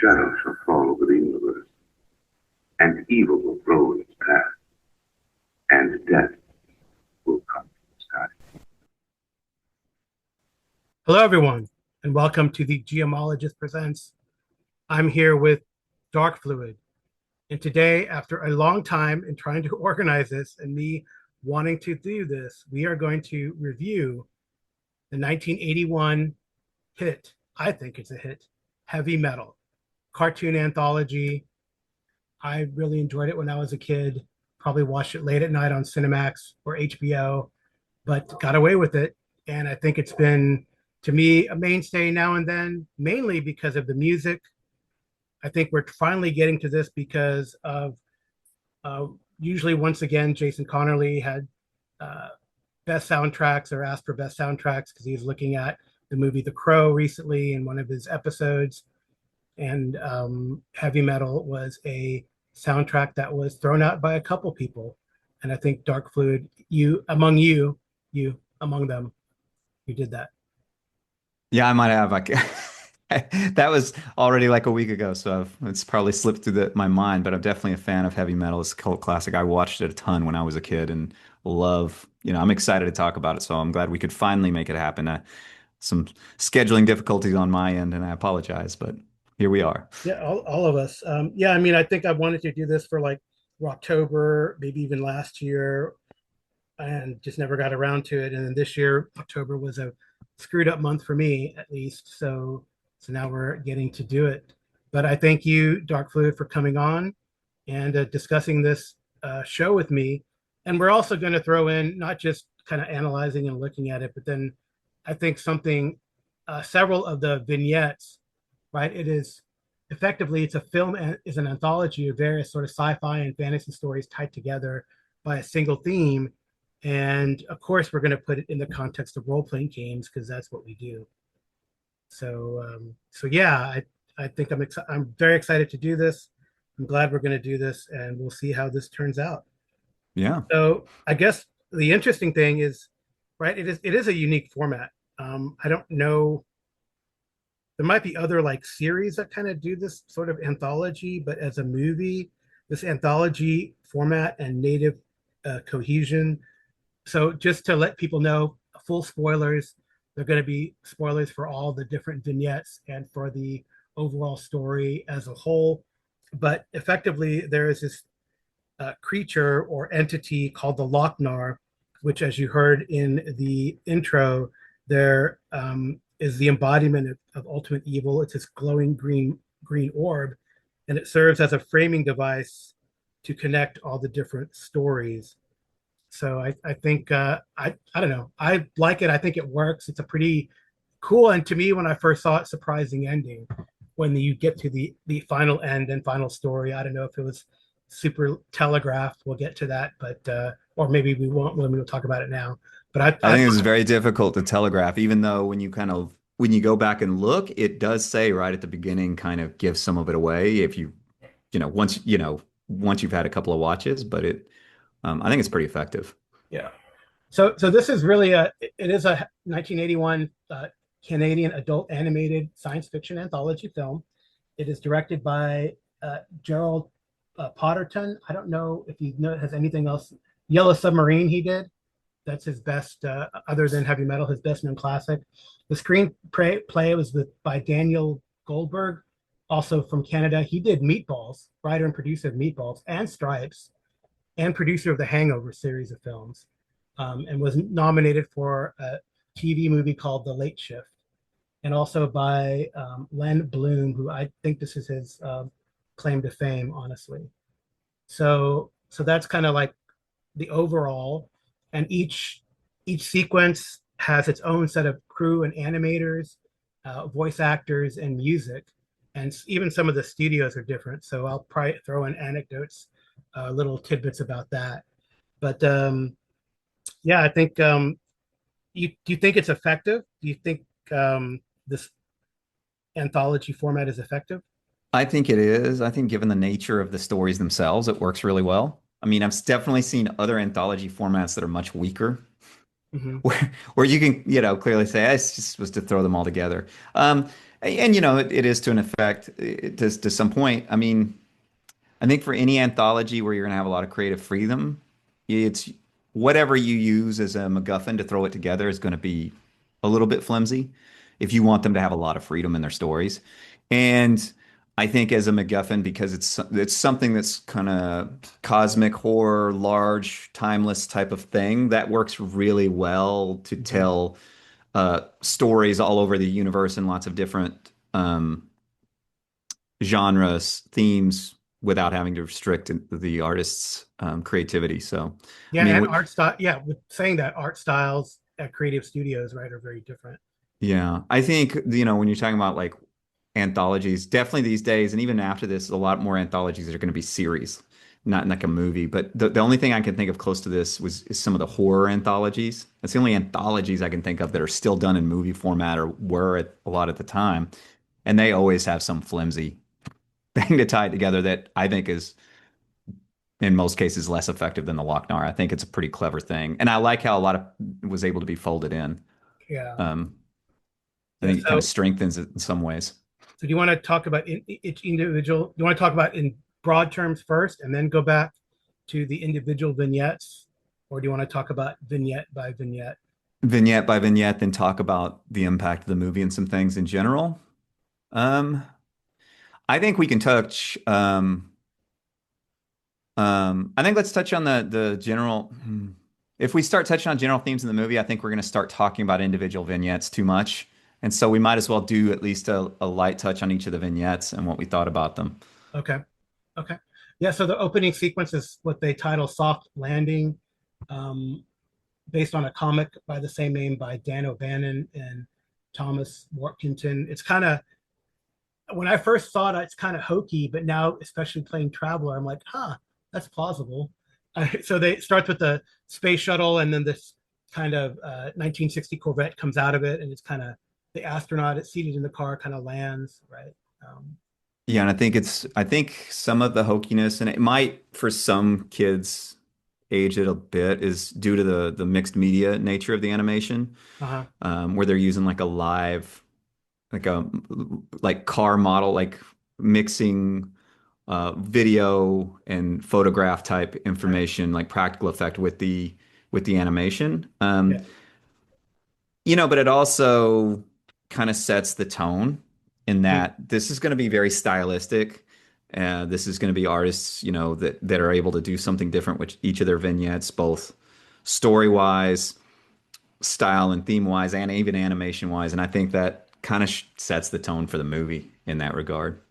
shadow shall fall over the universe, and evil will grow in its path, and death will come from the sky. Hello, everyone, and welcome to the Geomologist Presents. I'm here with Darkfluid, and today, after a long time in trying to organize this and me wanting to do this, we are going to review the 1981 hit. I think it's a hit, Heavy Metal, cartoon anthology. I really enjoyed it when I was a kid. Probably watched it late at night on Cinemax or HBO, but got away with it. And I think it's been, to me, a mainstay now and then, mainly because of the music. I think we're finally getting to this because of uh, usually, once again, Jason Connerly had uh, best soundtracks or asked for best soundtracks because he was looking at the movie The Crow recently in one of his episodes. And Heavy Metal was a soundtrack that was thrown out by a couple people. And I think Darkfluid, you among them, you did that. Yeah, I might have. That was already like a week ago, so it's probably slipped through my mind. But I'm definitely a fan of heavy metal. It's a cult classic. I watched it a ton when I was a kid, and I'm excited to talk about it. So I'm glad we could finally make it happen. Some scheduling difficulties on my end, and I apologize, but here we are. Yeah, all of us. Yeah, I mean, I think I wanted to do this for like October, maybe even last year, and just never got around to it. And then this year, October was a screwed up month for me, at least. So now we're getting to do it. But I thank you, Dark Fluid, for coming on and discussing this show with me. And we're also going to throw in not just kind of analyzing and looking at it, but then I think several of the vignettes, right? It is effectively it's a film is an anthology of various sort of sci-fi and fantasy stories tied together by a single theme. And of course, we're going to put it in the context of role-playing games because that's what we do. So yeah, I think I'm very excited to do this. I'm glad we're going to do this, and we'll see how this turns out. Yeah. So I guess the interesting thing is, right? It is a unique format. I don't know. There might be other like series that kind of do this sort of anthology, but as a movie, this anthology format and native cohesion. So just to let people know, full spoilers. They're going to be spoilers for all the different vignettes and for the overall story as a whole. But effectively, there is this creature or entity called the Lochnar, which, as you heard in the intro, there is the embodiment of ultimate evil. It's this glowing green orb, and it serves as a framing device to connect all the different stories. So I think I don't know. I like it. I think it works. It's a pretty cool, and to me, when I first saw it, surprising ending. When you get to the final end and final story, I don't know if it was super telegraphed. We'll get to that, but or maybe we won't when we'll talk about it now. But I think it was very difficult to telegraph, even though when you go back and look, it does say right at the beginning, kind of gives some of it away if once you've had a couple of watches, but I think it's pretty effective. yeah. So this is really it is a 1981 Canadian adult animated science fiction anthology film. It is directed by Gerald Potterton. I don't know if he has anything else. Yellow Submarine he did. That's his best, other than Heavy Metal, his best known classic. The screenplay was by Daniel Goldberg, also from Canada. He did Meatballs, writer and producer of Meatballs and Stripes, and producer of the Hangover series of films, and was nominated for a TV movie called The Late Shift, and also by Len Bloom, who I think this is his claim to fame, honestly. So that's kind of like the overall, and each sequence has its own set of crew and animators, voice actors, and music, and even some of the studios are different. So I'll probably throw in anecdotes, little tidbits about that. But yeah, I think do you think it's effective? Do you think this anthology format is effective? I think it is. I think given the nature of the stories themselves, it works really well. I mean, I've definitely seen other anthology formats that are much weaker, Mm-hmm. where you can, clearly say, "Eh, it's just was to throw them all together." And it is to an effect, to some point. I mean, I think for any anthology where you're going to have a lot of creative freedom, it's whatever you use as a MacGuffin to throw it together is going to be a little bit flimsy if you want them to have a lot of freedom in their stories. And I think as a MacGuffin, because it's something that's kind of cosmic horror, large, timeless type of thing, that works really well to Mhm. tell stories all over the universe in lots of different genres, themes, without having to restrict the artist's creativity. So, I Yeah, mean, and art style. Yeah, with saying that art styles at creative studios, right, are very different. yeah, I think, when you're talking about like anthologies, definitely these days, and even after this, a lot more anthologies are going to be series, not like a movie. But the only thing I can think of close to this is some of the horror anthologies. That's the only anthologies I can think of that are still done in movie format or were a lot at the time. And they always have some flimsy thing to tie it together that I think is in most cases less effective than the Lochnar. I think it's a pretty clever thing, and I like how a lot of was able to be folded in. Yeah. Um, I Yeah. think it kind of So, strengthens it in some ways. do you want to talk about each individual? Do you want to talk about in broad terms first, and then go back to the individual vignettes, or do you want to talk about vignette by vignette? Vignette by vignette, then talk about the impact of the movie and some things in general. Um, I think we can touch. I think let's touch on the general. If we start touching on general themes in the movie, I think we're going to start talking about individual vignettes too much, and so we might as well do at least a light touch on each of the vignettes and what we thought about them. Okay. Okay. Yeah. So the opening sequence is what they title "Soft Landing," um, based on a comic by the same name by Dan O'Bannon and Thomas Workington. It's kind of when I first saw it, it's kind of hokey, but now, especially playing Traveler, I'm like, huh, that's plausible. So they starts with the space shuttle, and then this kind of 1960 Corvette comes out of it, and it's kind of the astronaut it's seated in the car kind of lands, right? Um, Yeah, and I think some of the hokiness, and it might for some kids age it a bit, is due to the mixed media nature of the animation, uh-huh. where they're using like a live, like a like car model, like mixing video and photograph type Right. information, like practical effect with the animation. Yeah. But it also kind of sets the tone in Mhm. that this is going to be very stylistic. This is going to be artists, that are able to do something different with each of their vignettes, both story wise, style and theme wise, and even animation wise. And I think that kind of sets the tone for the movie in that regard.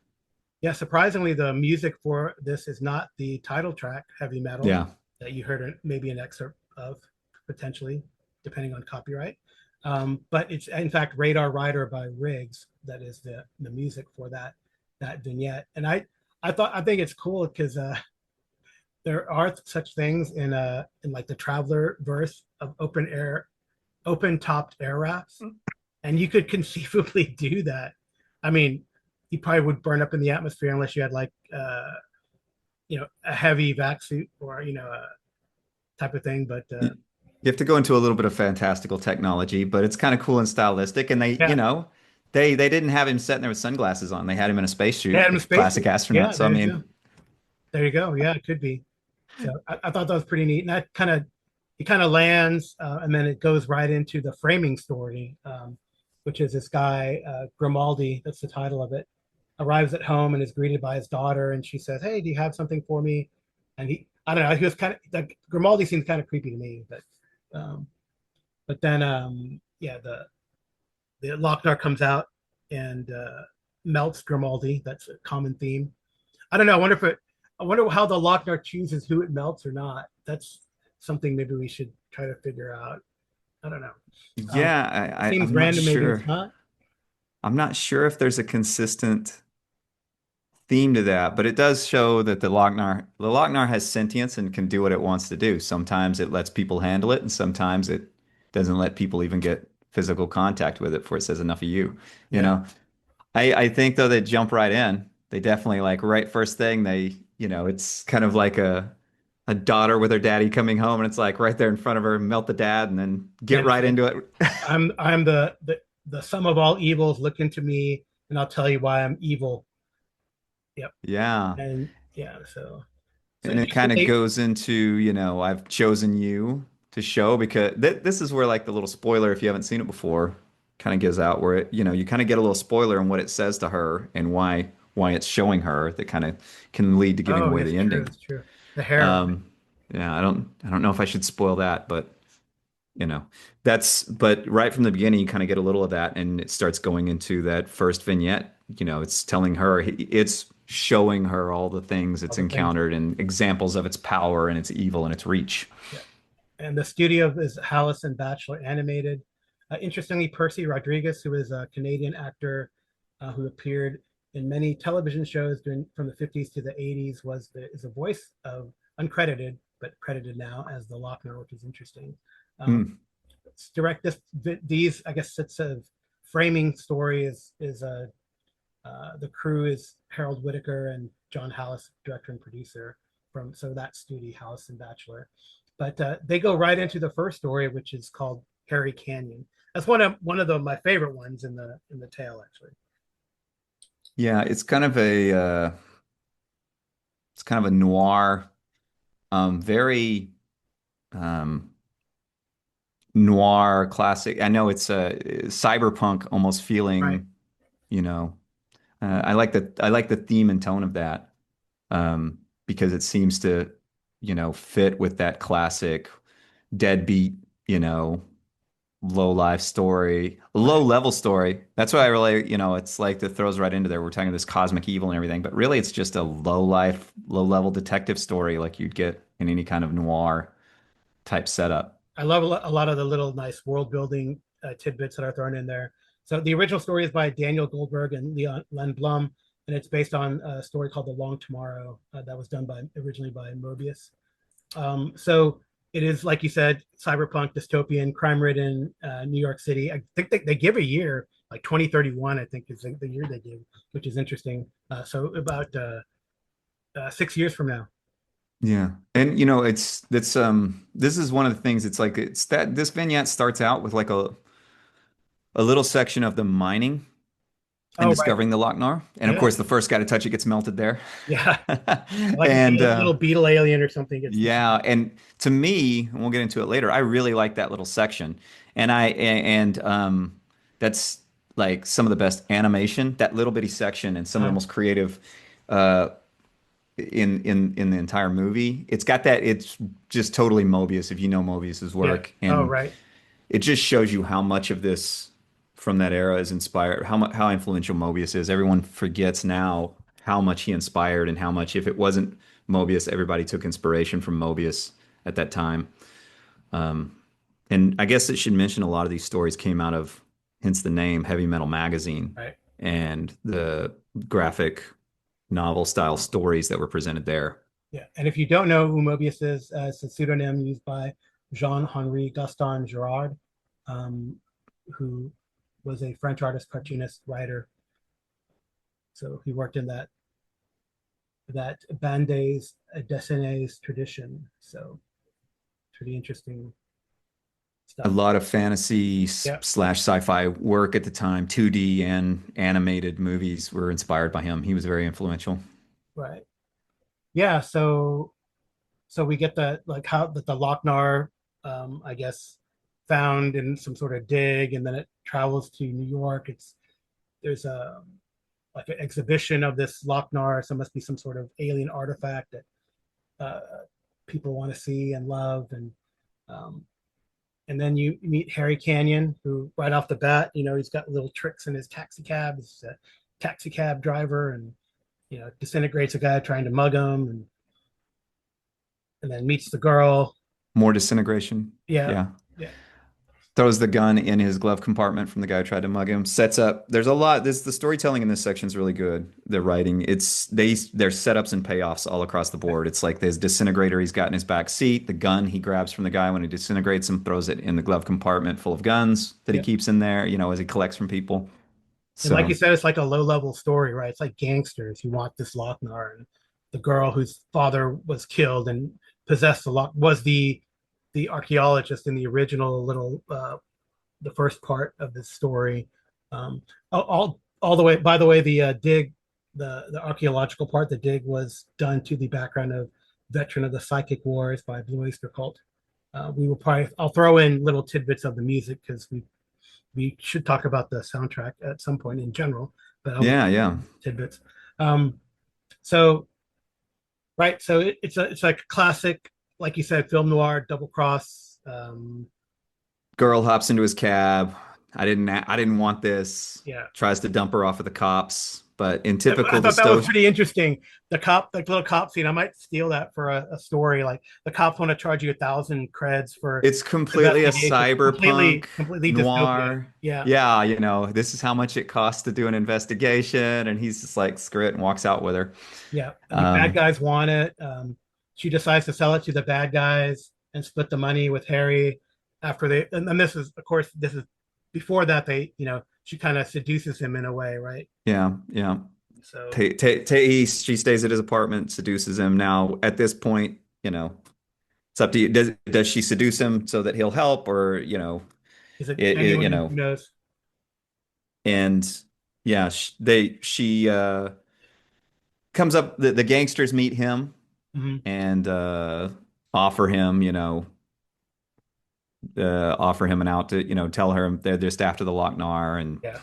Yeah. Surprisingly, the music for this is not the title track, Heavy Metal, Yeah. that you heard maybe an excerpt of, potentially, depending on copyright. But it's in fact Radar Rider by Riggs that is the music for that vignette. And I think it's cool because there are such things in like the Traveler verse of open topped air rafts, and you could conceivably do that. I mean, you probably would burn up in the atmosphere unless you had like a heavy vac suit or a type of thing. But You have to go into a little bit of fantastical technology, but it's kind of cool and stylistic. And yeah, they didn't have him sitting there with sunglasses on. They had him in a they had spacesuit, him in like classic spacesuit. astronaut. Yeah, So I there you go. mean, There you go. Yeah, it could be. So I thought that was pretty neat. And that it kind of lands, and then it goes right into the framing story, which is this guy Grimaldi. That's the title of it. Arrives at home and is greeted by his daughter, and she says, "Hey, do you have something for me?" And I don't know, he was kind of like Grimaldi seemed kind of creepy to me, um, but then yeah, the Lochnar comes out and melts Grimaldi. That's a common theme. I don't know. I wonder how the Lochnar chooses who it melts or not. That's something maybe we should try to figure out. I don't know. Um, yeah, Seems I'm not random. Maybe it's sure. not. I'm not sure if there's a consistent theme to that, but it does show that the Lochnar has sentience and can do what it wants to do. Sometimes it lets people handle it, and sometimes it doesn't let people even get physical contact with it before it says enough of you. You Yeah. know, I think though they jump right in. They definitely like right first thing it's kind of like a daughter with her daddy coming home and it's like right there in front of her, melt the dad and then Yeah. get It's right like into it. I'm the sum of all evils. Look into me, and I'll tell you why I'm evil. Yep. Yeah. And yeah, so And it kind of interestingly, goes into, I've chosen you to show because this is where like the little spoiler, if you haven't seen it before, kind of gives out where you kind of get a little spoiler on what it says to her and why it's showing her that kind of can lead to giving oh, away it's the true, ending. it's true. The hair, Um, yeah, I don't know if I should spoil that, but you know, but right from the beginning, you kind of get a little of that, and it starts going into that first vignette. It's telling her, it's showing her all the things all it's the things. encountered and examples of its power and its evil and its reach. Yeah. And the studio is Hallison Bachelor Animated. Interestingly, Percy Rodriguez, who is a Canadian actor who appeared in many television shows from the 50s to the 80s, is a voice of uncredited, but credited now as the Lochner, which is interesting. Mm. Direct these, I guess, it's a framing story is the crew is Harold Whitaker and John Hallis, director and producer so that studio, Hallison Bachelor. But they go right into the first story, which is called Harry Canyon. That's my favorite ones in the tale, actually. Yeah, it's kind of a noir, very um, noir classic. I know it's a cyberpunk almost Right. feeling, you know. I like the theme and tone of that, because it seems to, fit with that classic deadbeat, you know, low life story, low Right. level story. That's why I really, it's like that throws right into there. We're talking this cosmic evil and everything, but really it's just a low life, low level detective story like you'd get in any kind of noir type setup. I love a lot of the little nice world building tidbits that are thrown in there. So the original story is by Daniel Goldberg and Leon Len Blum, and it's based on a story called The Long Tomorrow that was done originally by Mobius. So it is, like you said, cyberpunk, dystopian, crime-ridden New York City. I think they give a year, like 2031, I think is the year they give, which is interesting. So about 6 years from now. Yeah. And this is one of the things. It's like it's that this vignette starts out with like a little section of the mining and Oh, right. discovering the Lochnar. And of Yeah. course, the first guy to touch it gets melted there. Yeah. Like a And little beetle alien or something gets yeah, destroyed. and to me, and we'll get into it later, I really like that little section. And that's like some of the best animation, that little bitty section and some of the Uh, most creative uh in the entire movie. It's just totally Mobius if you know Mobius's yeah. work. Oh, And right. it just shows you how much of this from that era is inspired, how influential Mobius is. Everyone forgets now how much he inspired and how much, if it wasn't Mobius, everybody took inspiration from Mobius at that time. And I guess it should mention a lot of these stories came out of, hence the name, Heavy Metal Magazine, Right. and the graphic novel style stories that were presented there. Yeah. And if you don't know who Mobius is, it's a pseudonym used by Jean-Henri Gaston Girard, um, who was a French artist, cartoonist, writer. So he worked in that bandes dessinées tradition. So pretty interesting A stuff. lot of fantasy Yeah. slash sci-fi work at the time, 2D and animated movies were inspired by him. He was very influential. Right. Yeah. So we get the like how that the Lochnar, I guess, found in some sort of dig, and then it travels to New York. There's a like an exhibition of this Lochnar, so it must be some sort of alien artifact that people want to see and love, um, and then you meet Harry Canyon, who right off the bat, he's got little tricks in his taxi cab. He's a taxi cab driver, and disintegrates a guy trying to mug him, and then meets the girl. More disintegration. Yeah, Yeah. yeah, Throws the gun in his glove compartment from the guy who tried to mug him. Sets up. There's a lot. The storytelling in this section is really good. The writing. There's setups and payoffs all across the board. It's like there's disintegrator he's got in his back seat. The gun he grabs from the guy when he disintegrates him, throws it in the glove compartment full of guns that he yeah. keeps in there. As he collects from people. And like you So said, it's like a low level story, right? It's like gangsters who want this Lochnar, and the girl whose father was killed and possessed the Loch was the archaeologist in the original little the first part of this story. Um, all the way. By the way, the dig, the archaeological part, the dig was done to the background of "Veteran of the Psychic Wars" by Blue Oyster Cult. We will probably I'll throw in little tidbits of the music because we should talk about the soundtrack at some point in general, but I'll Yeah, yeah. tidbits. Um, so right, so it's like a classic, like you said, film noir, double cross. Girl hops into his cab. I didn't want this. Yeah, Tries to dump her off with the cops, but in I typical thought that was dystopian, pretty interesting. The cop, the little cop scene. I might steal that for a story. Like the cops want to charge you 1,000 creds for it's completely a investigation. cyberpunk Completely dystopian. noir. Yeah, Yeah, this is how much it costs to do an investigation, and he's just like, screw it, and walks out with her. yeah. And the bad Um, guys want it. She decides to sell it to the bad guys and split the money with Harry after they. And this is, of course, this is before that she kind of seduces him in a way, right? yeah, yeah. So She stays at his apartment, seduces him. Now, at this point, it's up to you. Does she seduce him so that he'll help, or is it genuine? Who knows? and yeah, she comes up. The gangsters meet him Hmm. and offer him, offer him an out to, tell her they're just after the Lochnar, and Yeah,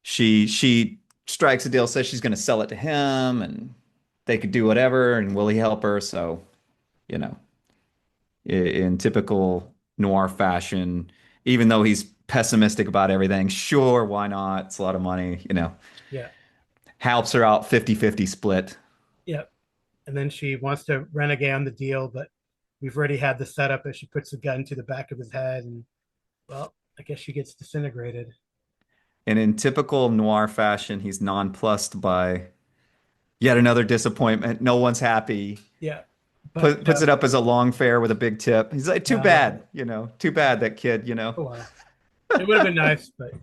she strikes a deal, says she's going to sell it to him, and they could do whatever, and will he help her? So, you know, in typical noir fashion, even though he's pessimistic about everything, sure, why not? It's a lot of money, yeah, helps her out 50-50 split. yeah. And then she wants to renegade on the deal, but we've already had the setup that she puts the gun to the back of his head, and well, I guess she gets disintegrated. And in typical noir fashion, he's nonplussed by yet another disappointment. No one's happy. Yeah, but Puts it up as a long fare with a big tip. He's like, too I love it. bad, too bad that kid. Oh well, it would have been nice, but it's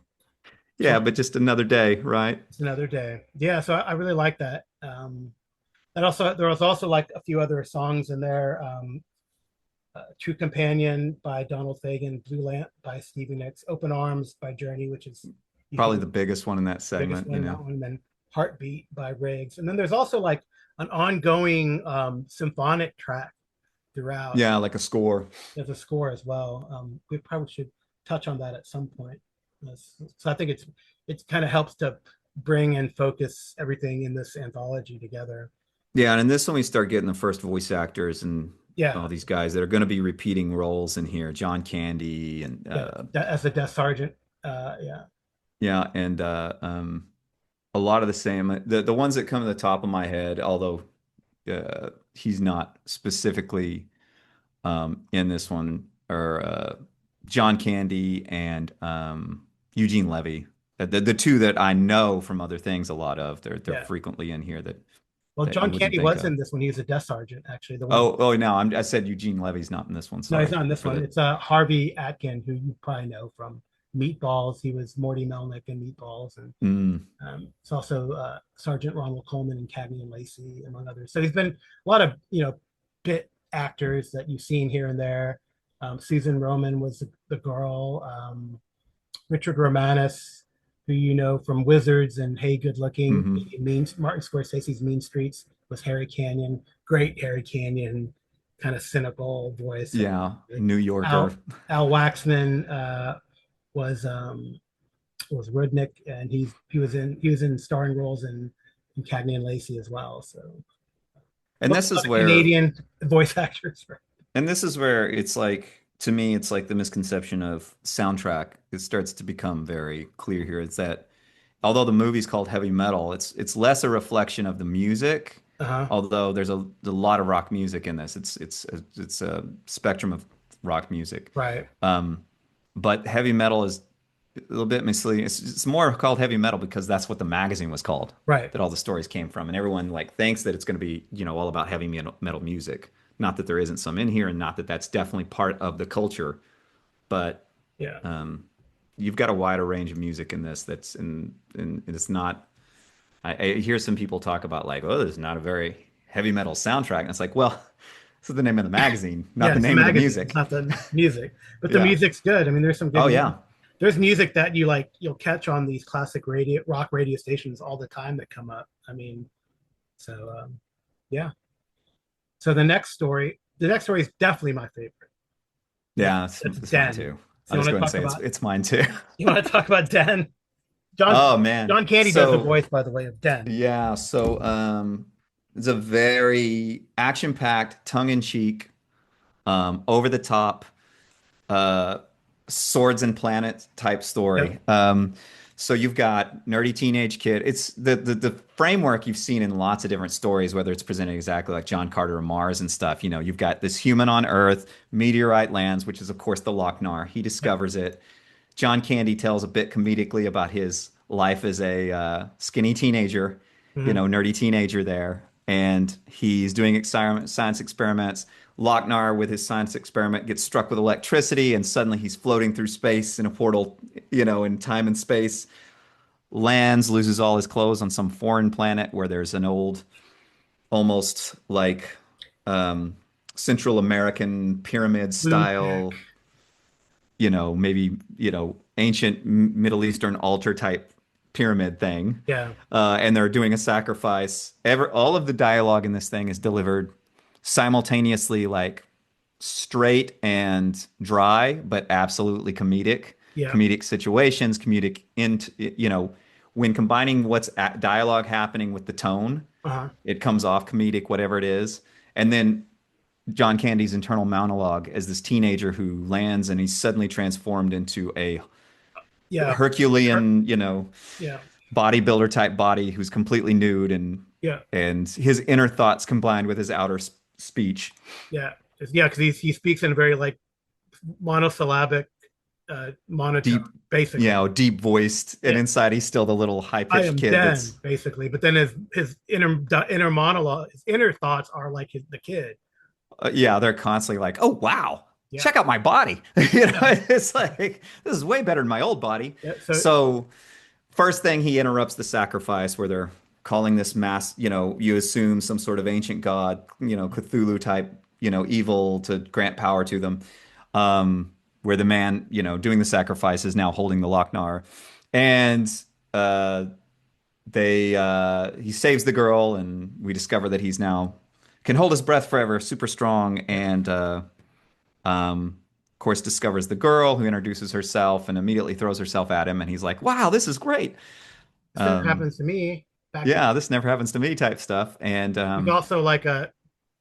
Yeah, fine. but just another day, right? It's another day. Yeah, so I really like that. And also there was also like a few other songs in there. True Companion by Donald Fagen, Blue Lamp by Stevie Nicks, Open Arms by Journey, which is Probably usually the biggest one in that the biggest segment, one, that one, and then Heartbeat by Riggs. And then there's also like an ongoing symphonic track throughout. Yeah, like a score. There's a score as well. We probably should touch on that at some point. So I think it's kind of helps to bring and focus everything in this anthology together. Yeah, and in this one we start getting the first voice actors and Yeah, all these guys that are going to be repeating roles in here. John Candy and yeah. As a desk sergeant, yeah, yeah, and a lot of the same. The ones that come to the top of my head, although he's not specifically in this one, are John Candy and Eugene Levy. The two that I know from other things a lot of. They're yeah. frequently in here Well, that you John wouldn't Candy think was of. in this one. He was a desk sergeant, actually. The one. Oh, no, I said Eugene Levy's not in this one. No, he's Sorry not in this for one. the. It's Harvey Atkin, who you probably know from Meatballs. He was Morty Melnick in Meatballs, and Mm, it's also Sergeant Ronald Coleman in Cagney and Lacey, among others. So he's been a lot of bit actors that you've seen here and there. Susan Roman was the girl. Richard Romanus, who you know from Wizards and Hey Good Looking, hmm Martin Scorsese's Mean Streets, was Harry Canyon. Great Harry Canyon, kind of cynical voice. Yeah, New Yorker. Al Waxman was Rudnick, and he was in starring roles in Cagney and Lacey as well. So And a this lot is of where Canadian voice actors. Right? And this is where it's like, to me, it's like the misconception of soundtrack. It starts to become very clear here. It's that although the movie's called heavy metal, it's less a reflection of the music, Uh-huh. although there's a lot of rock music in this. It's a spectrum of rock music. Right. But heavy metal is a little bit misleading. It's more called heavy metal because that's what the magazine was called, Right. that all the stories came from, and everyone like thinks that it's going to be all about heavy metal music. Not that there isn't some in here, and not that that's definitely part of the culture, but Yeah. you've got a wider range of music in this. And it's not. I hear some people talk about like, oh, this is not a very heavy metal soundtrack, and it's like, well, this is the name of the magazine, not Yeah, the it's the name of the magazine. It's music. not the music, but the Yeah. music's good. I mean, there's some good Oh music. yeah. there's music that you like you'll catch on these classic radio rock radio stations all the time that come up. I mean, so yeah. So the next story is definitely my favorite. That, Yeah, that's it's mine Den. too. So I you was want to going to talk say about it's mine too. you want to talk about Den? John Oh man. John Candy does the So voice, by the way, of Den. yeah, so it's a very action-packed, tongue-in-cheek, over the top, uh swords and planets type Yep. story. So you've got nerdy teenage kid. It's the framework you've seen in lots of different stories, whether it's presented exactly like John Carter or Mars and stuff. You know, you've got this human on Earth, meteorite lands, which is of course the Lochnar. He Yep. discovers it. John Candy tells a bit comedically about his life as a skinny teenager, you Mhm. know, nerdy teenager there. And he's doing science experiments. Lochnar, with his science experiment, gets struck with electricity, and suddenly he's floating through space in a portal, you know, in time and space. Lands, loses all his clothes on some foreign planet where there's an old, almost like um, Central American pyramid Lunatic. style, you know, maybe, you know, ancient Middle Eastern altar type pyramid thing. Yeah. And they're doing a sacrifice. All of the dialogue in this thing is delivered simultaneously, like straight and dry, but absolutely comedic. Yeah. Comedic situations, comedic you know, when combining what's dialogue happening with the tone, Uh-huh. it comes off comedic, whatever it is. And then John Candy's internal monologue as this teenager who lands and he's suddenly transformed into a Yeah. Her- Herculean, you know, Yeah. bodybuilder type body who's completely nude Yeah. and his inner thoughts combined with his outer speech. Yeah. Yeah, because he speaks in a very like monosyllabic monotone, Deep, you basically. know, deep voiced, and Yeah. inside he's still the little high I pitched am kid Den, that's basically. But then his inner monologue, his inner thoughts are like the kid. yeah, they're constantly like, "Oh wow, Yeah. check out my body." You know, Yeah. it's like this is way better than my old body. Yeah. So So first thing, he interrupts the sacrifice where they're calling this mass, you know, you assume some sort of ancient god, you know, Cthulhu type, you know, evil to grant power to them. Where the man, you know, doing the sacrifice is now holding the Lochnar. And uh he saves the girl and we discover that he's now can hold his breath forever, super strong, yeah. and of course discovers the girl who introduces herself and immediately throws herself at him and he's like, "Wow, this is great." This never Um, happens to me. Back to yeah, this never happens to me type stuff. And he's also like a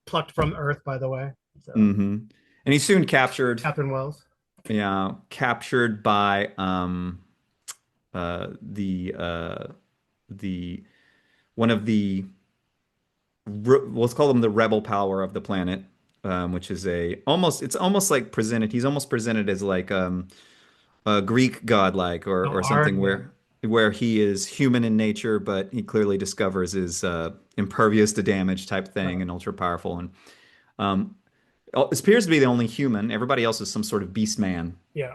plucked from Earth, by the way. So mhm. And he's soon captured, Captain Wells. yeah, captured by the one of the let's call them the rebel power of the planet, which is a almost it's almost like presented. He's almost presented as like a Greek godlike Oh, or Arg, something yeah. where he is human in nature, but he clearly discovers is impervious to damage type thing Right. and ultra powerful. And um, it appears to be the only human. Everybody else is some sort of beast man. Yeah.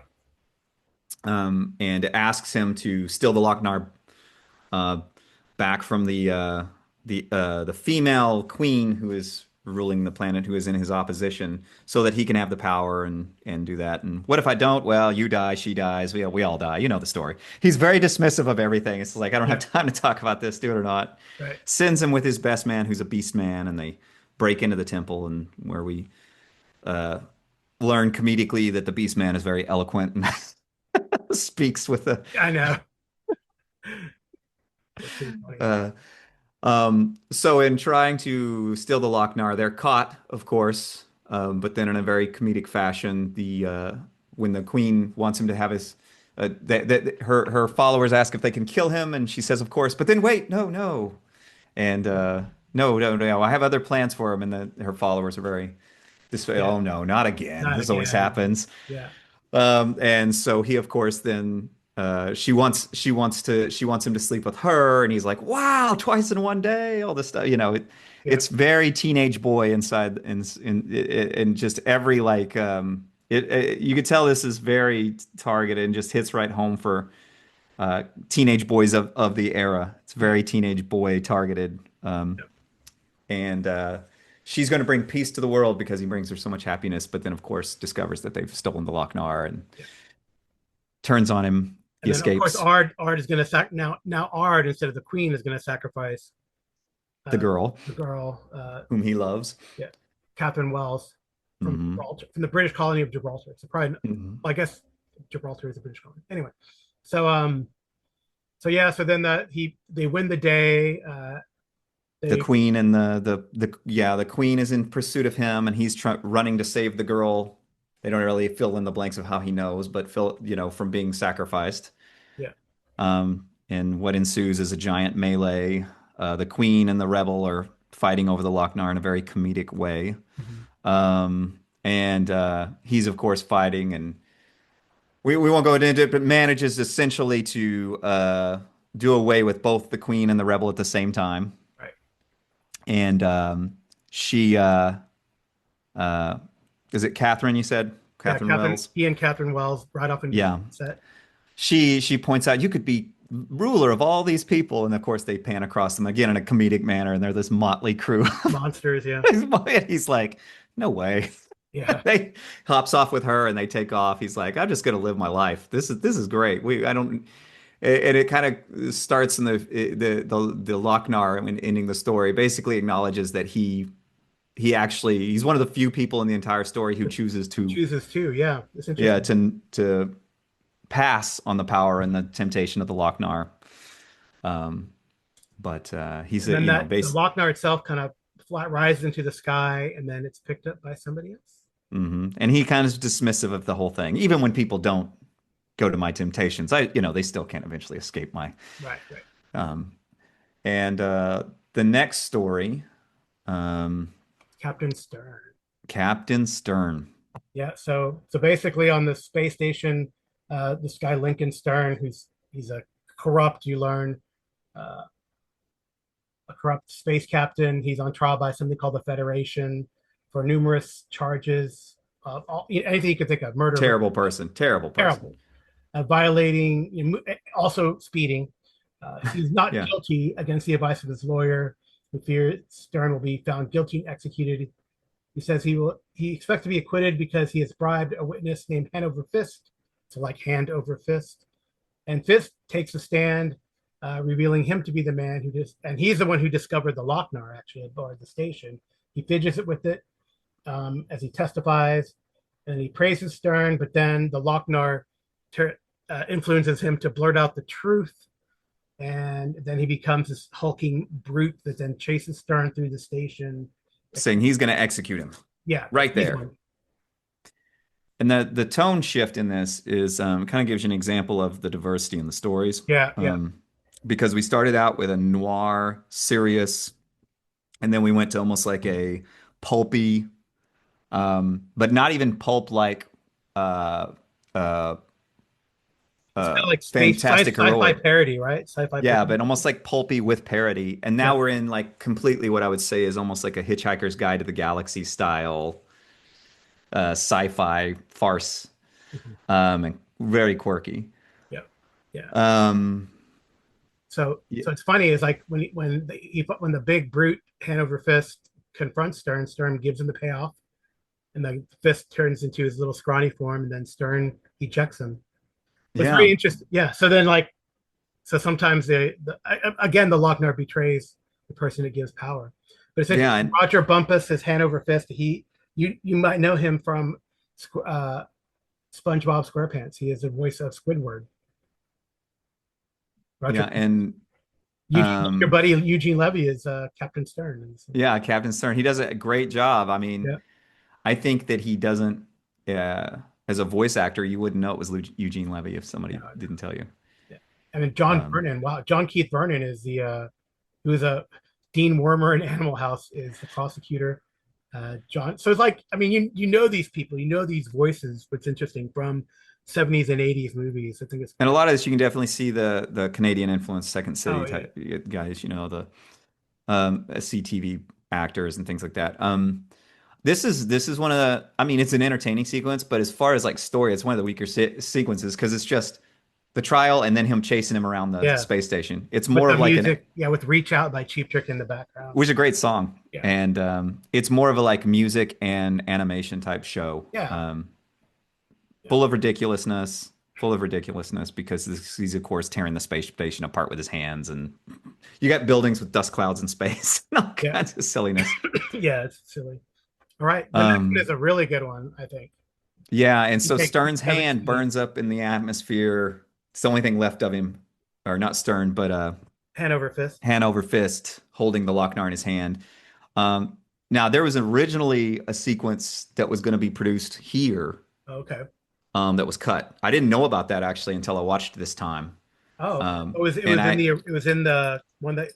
And asks him to steal the Lochnar uh, back from the female queen who is ruling the planet, who is in his opposition, so that he can have the power and do that. And what if I don't? Well, you die, she dies, we all die. You know the story. He's very dismissive of everything. It's like I don't have Yeah. time to talk about this, do it or not. Right. Sends him with his best man, who's a beast man, and they break into the temple, and where we uh, learn comedically that the beast man is very eloquent and speaks with a I know. It's pretty funny. uh, so in trying to steal the Lochnar, they're caught, of course, but then in a very comedic fashion, the when the queen wants him to have his, her followers ask if they can kill him, and she says, of course, but then wait, no, no, and no, no, no, I have other plans for him, and her followers are very this way. Yeah. Oh no, not again. Not This always again. happens. Yeah. And so he, of course, then she wants him to sleep with her, and he's like, "Wow, twice in one day!" All this stuff, you know. Yeah. It's very teenage boy inside, in just every like, you could tell this is very targeted and just hits right home for teenage boys of the era. It's very teenage boy targeted, Yeah. and she's going to bring peace to the world because he brings her so much happiness. But then, of course, discovers that they've stolen the Lochnar, and Yeah. turns on him. He And then of course escapes. Ard is going to now Ard instead of the queen is going to sacrifice The girl the girl, whom he loves. yeah, Catherine Wells from Hmm. Gibraltar, from the British colony of Gibraltar. So probably, Hmm. I guess Gibraltar is a British colony. Anyway, so so yeah, so then they win the day. The They queen and the queen is in pursuit of him, and he's running to save the girl. They don't really fill in the blanks of how he knows, but from being sacrificed. Yeah. And what ensues is a giant melee. The queen and the rebel are fighting over the Lochnar in a very comedic way. Mhm. And he's of course fighting, and we won't go into it, but manages essentially to do away with both the queen and the rebel at the same time. Right. And she uh, is it Catherine? You said Yeah, Catherine Wells. He and Catherine Wells right off into the Yeah, set. she points out you could be ruler of all these people, and of course they pan across them again in a comedic manner, and they're this motley crew. Monsters, yeah. He's like, no way. Yeah. They hops off with her and they take off. He's like, I'm just gonna live my life. This is great. We I don't and it kind of starts in the Lochnar when ending the story basically acknowledges that he's one of the few people in the entire story who chooses to Chooses too. Yeah. It's yeah interesting. to pass on the power and the temptation of the Lochnar. But he's And then the base. Lochnar itself kind of flat rises into the sky and then it's picked up by somebody else. And he kind of is dismissive of the whole thing, even when people don't go to my temptations. They still can't eventually escape my. Right, right. Um, and the next story, um, Captain Stern. Captain Stern. Yeah, so basically on the space station, this guy Lincoln Stern, he's a corrupt, you learn, uh, a corrupt space captain. He's on trial by something called the Federation for numerous charges, anything you could think of, murder, Terrible person. Terrible person. terrible, violating, also speeding. He's not Yeah. guilty against the advice of his lawyer, who fears Stern will be found guilty and executed. He says he expects to be acquitted because he has bribed a witness named Hanover Fist, so like hand over fist. And Fist takes a stand, revealing him to be the man and he's the one who discovered the Lochnar actually aboard the station. He fidgets it with it as he testifies, and he praises Stern, but then the Lochnar influences him to blurt out the truth, and then he becomes this hulking brute that then chases Stern through the station. Saying he's going to execute him. Yeah, right there. And the tone shift in this is kind of gives you an example of the diversity in the stories. Yeah, yeah. Because we started out with a noir, serious, and then we went to almost like a pulpy, but not even pulp like uh, It's kind of like fantastic sci-fi heroic. parody, right? Sci-fi Yeah, parody. but almost like pulpy with parody. And now Yeah. we're in like completely what I would say is almost like a Hitchhiker's Guide to the Galaxy style sci-fi farce, Mhm. and very quirky. Yeah, yeah. Um, So it's funny is like when the big brute Hanover Fist confronts Stern, Stern gives him the payoff, and the Fist turns into his little scrawny form, and then Stern ejects him. But it's very yeah, interesting. Yeah. So then so sometimes again the Lochnar betrays the person it gives power. But it's yeah, interesting. Roger Bumpus is Hanover Fist. You might know him from uh, SpongeBob SquarePants. He is the voice of Squidward. Roger, yeah, and Your buddy Eugene Levy is Captain Stern. yeah, Captain Stern. He does a great job. I mean, Yeah, I think that he doesn't. As a voice actor, you wouldn't know it was Eugene Levy if somebody yeah, didn't tell you. yeah. I mean, John Um, Vernon. Wow, John Keith Vernon is who's a Dean Wormer in Animal House is the prosecutor. John. So it's like, I mean, you know these people, you know these voices. What's interesting from 70s and 80s movies. I think it's and a lot of this, you can definitely see the Canadian influence, Second City oh yeah, type guys. The CTV actors and things like that. This is one of the. I mean, it's an entertaining sequence, but as far as like story, it's one of the weaker sequences because it's just the trial and then him chasing him around the yeah. space station. It's With more the of like music, yeah, with "Reach Out" by Cheap Trick in the background. which is a great song, Yeah, and it's more of a like music and animation type show, yeah, full of ridiculousness, full of ridiculousness because he's of course tearing the space station apart with his hands, and you got buildings with dust clouds in space and all Yeah. kinds of silliness. Yeah, it's silly. All right. The next one Um, is a really good one, I think. yeah, and He so takes Stern's hand 17 burns up in the atmosphere. It's the only thing left of him, or not Stern, but Hanover Fist. Hanover Fist holding the Lochnar in his hand. Um, now there was originally a sequence that was going to be produced here, Okay. that was cut. I didn't know about that actually until I watched this time. Oh, it And was in I the one that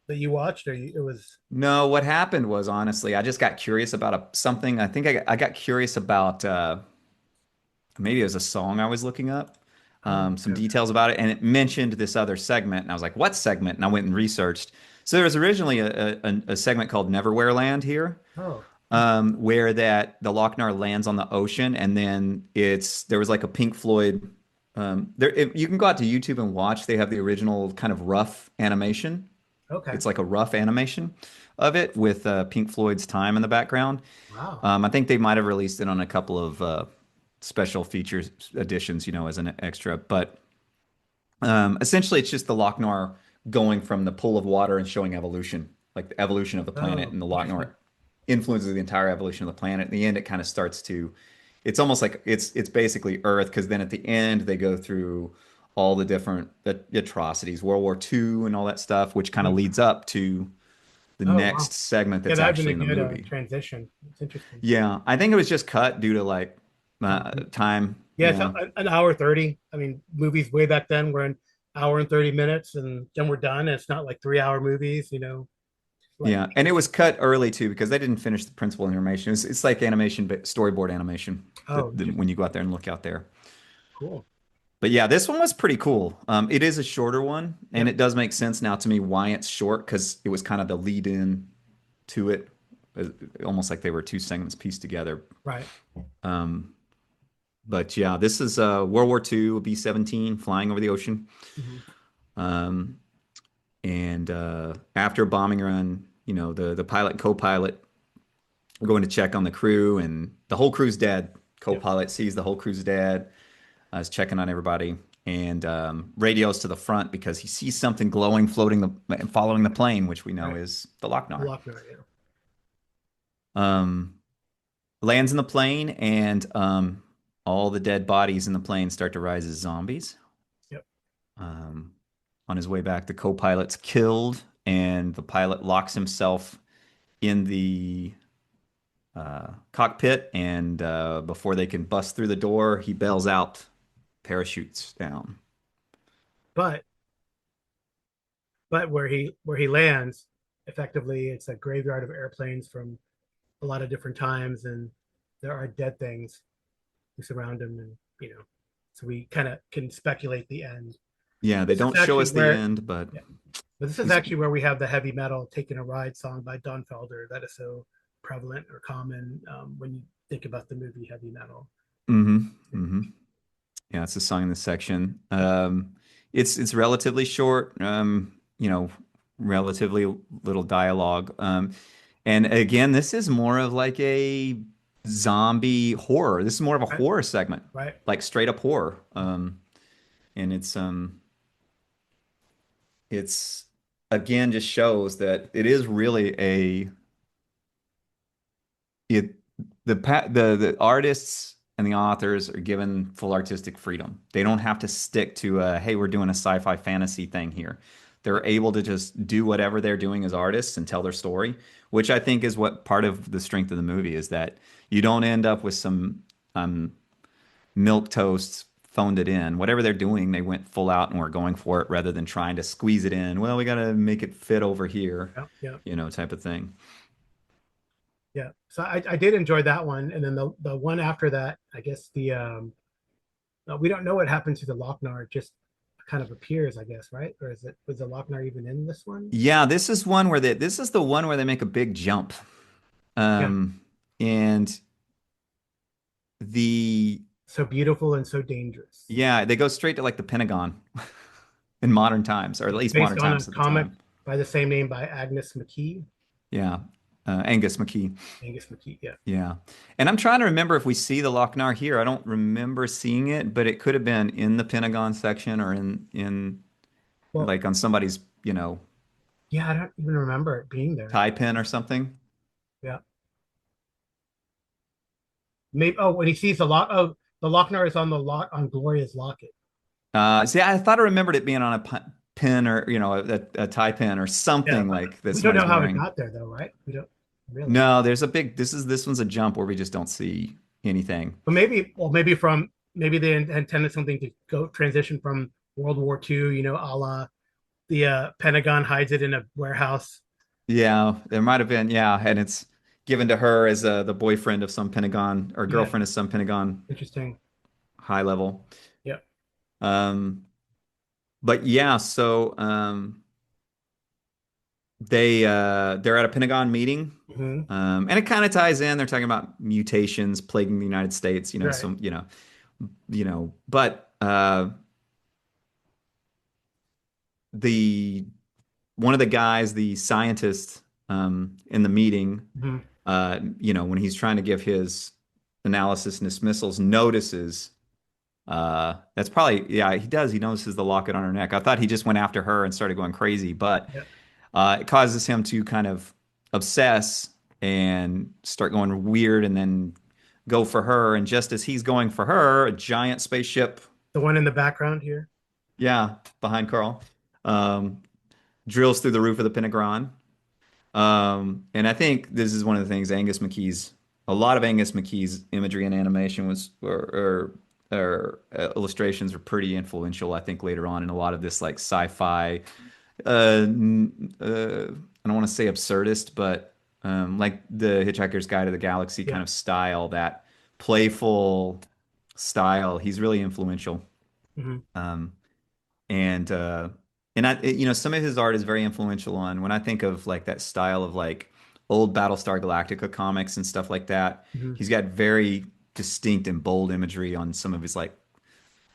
you watched, or it was No, what happened was honestly, I just got curious about something. I think I got curious about maybe it was a song I was looking up, some okay. details about it, and it mentioned this other segment, and I was like, "What segment?" And I went and researched. So there was originally a segment called Neverwhere Land here, Oh, where that the Lochnar lands on the ocean, and then there was like a Pink Floyd. You can go out to YouTube and watch. They have the original kind of rough animation. okay. It's like a rough animation of it with Pink Floyd's Time in the background. Wow. I think they might have released it on a couple of special features editions, as an extra. But essentially, it's just the Lochnar going from the pool of water and showing evolution, like the evolution of the planet, Oh, and the interesting. Lochnar influences the entire evolution of the planet. In the end, it kind of starts to, it's almost like it's basically Earth, because then at the end they go through all the different atrocities, World War II and all that stuff, which kind of Hmm. leads up to the Oh, wow. next segment Yeah, that's that'd been a actually in the good movie. transition. It's interesting. Yeah, I think it was just cut due to like Mhm. time. Yeah, it's Yeah. an hour 30. I mean, movies way back then were an hour and 30 minutes, and then we're done. It's not like 3 hour movies, like, Yeah, and it was cut early too because they didn't finish the principal animation. It's like animation, but storyboard animation oh, when interesting. you go out there and look out there. Cool. But yeah, this one was pretty cool. It is a shorter one, and Yep. it does make sense now to me why it's short, because it was kind of the lead in to it, uh, almost like they were two segments pieced together. Right. Um, but yeah, this is World War II, B-17 flying over the ocean. Hmm. Um, and after a bombing run, the pilot and co-pilot are going to check on the crew, and the whole crew's dead. Yep. Co-pilot sees the whole crew's dead, is checking on everybody, and radios to the front because he sees something glowing floating following the plane, which we know Right. is the Lochnar. Lochner. Yeah. Um, Lands in the plane, and all the dead bodies in the plane start to rise as zombies. Yep. Um, on his way back, the co-pilot's killed, and the pilot locks himself in the cockpit, and before they can bust through the door, he bails out, parachutes down. But where he lands, effectively, it's a graveyard of airplanes from a lot of different times, and there are dead things who surround him, and so we kind of can speculate the end. Yeah, they This is don't show actually us the where, end, but yeah, but this is he's. actually where we have the heavy metal "Taking a Ride" song by Don Felder that is so prevalent or common when you think about the movie Heavy Metal. Mm-hmm. Mm-hmm. Yeah, it's a song in this section. It's relatively short. Relatively little dialogue. And again, this is more of like a zombie horror. This is more of a Right, horror segment, right. like straight up horror. And it's again just shows that it is really it the artists and the authors are given full artistic freedom. They don't have to stick to hey, we're doing a sci-fi fantasy thing here. They're able to just do whatever they're doing as artists and tell their story, which I think is what part of the strength of the movie is, that you don't end up with some milk toast phoned it in. Whatever they're doing, they went full out and were going for it rather than trying to squeeze it in. Well, we got to make it fit over here, Yeah, yeah, type of thing. yeah. So I did enjoy that one, and then the one after that, I guess we don't know what happened to the Lochnar. It just kind of appears, I guess, right? Or was the Lochnar even in this one? Yeah, this is the one where they make a big jump. Yeah. Um, and the So beautiful and so dangerous. yeah, they go straight to like the Pentagon in modern times, or at It's least based modern on a times at the comic time. by the same name by Agnes McKee. Yeah. Angus McKee. Angus McKee. Yeah. Yeah. And I'm trying to remember if we see the Lochnar here. I don't remember seeing it, but it could have been in the Pentagon section or in Well, like on somebody's, yeah, I don't even remember it being there. tie pin or something. Yeah. Maybe. Oh, when he sees the lock. Oh, the Lochnar is on the lock on Gloria's locket. See, I thought I remembered it being on a pin or, a tie pin or Yeah. something like that We don't somebody's know how it wearing. got there though, right? We don't really. No, this one's a jump where we just don't see anything. But maybe, well, maybe they intended something to go transition from World War II, a la the Pentagon hides it in a warehouse. Yeah, there might have been, yeah, and it's given to her as the boyfriend of some Pentagon or Yeah, girlfriend of some Pentagon interesting. high level. Yeah. Um, but yeah, so they're at a Pentagon meeting, Hmm. and it kind of ties in. They're talking about mutations plaguing the United States, Right. some but the one of the guys, the scientist, in the meeting, Hmm. when he's trying to give his analysis and dismissals, notices that's probably, yeah, he does. He notices the locket on her neck. I thought he just went after her and started going crazy, but Yeah. it causes him to kind of obsess and start going weird and then go for her. And just as he's going for her, a giant spaceship, The one in the background here. yeah, behind Carl, um, drills through the roof of the Pentagon. And I think this is one of the things a lot of Angus McKee's imagery and animation or illustrations are pretty influential, I think, later on in a lot of this like sci-fi, I don't want to say absurdist, but like the Hitchhiker's Guide to the Galaxy kind Yeah. of style, that playful style. He's really influential. Hmm. Um, and some of his art is very influential on when I think of like that style of like old Battlestar Galactica comics and stuff like that. Hmm. He's got very distinct and bold imagery on some of his like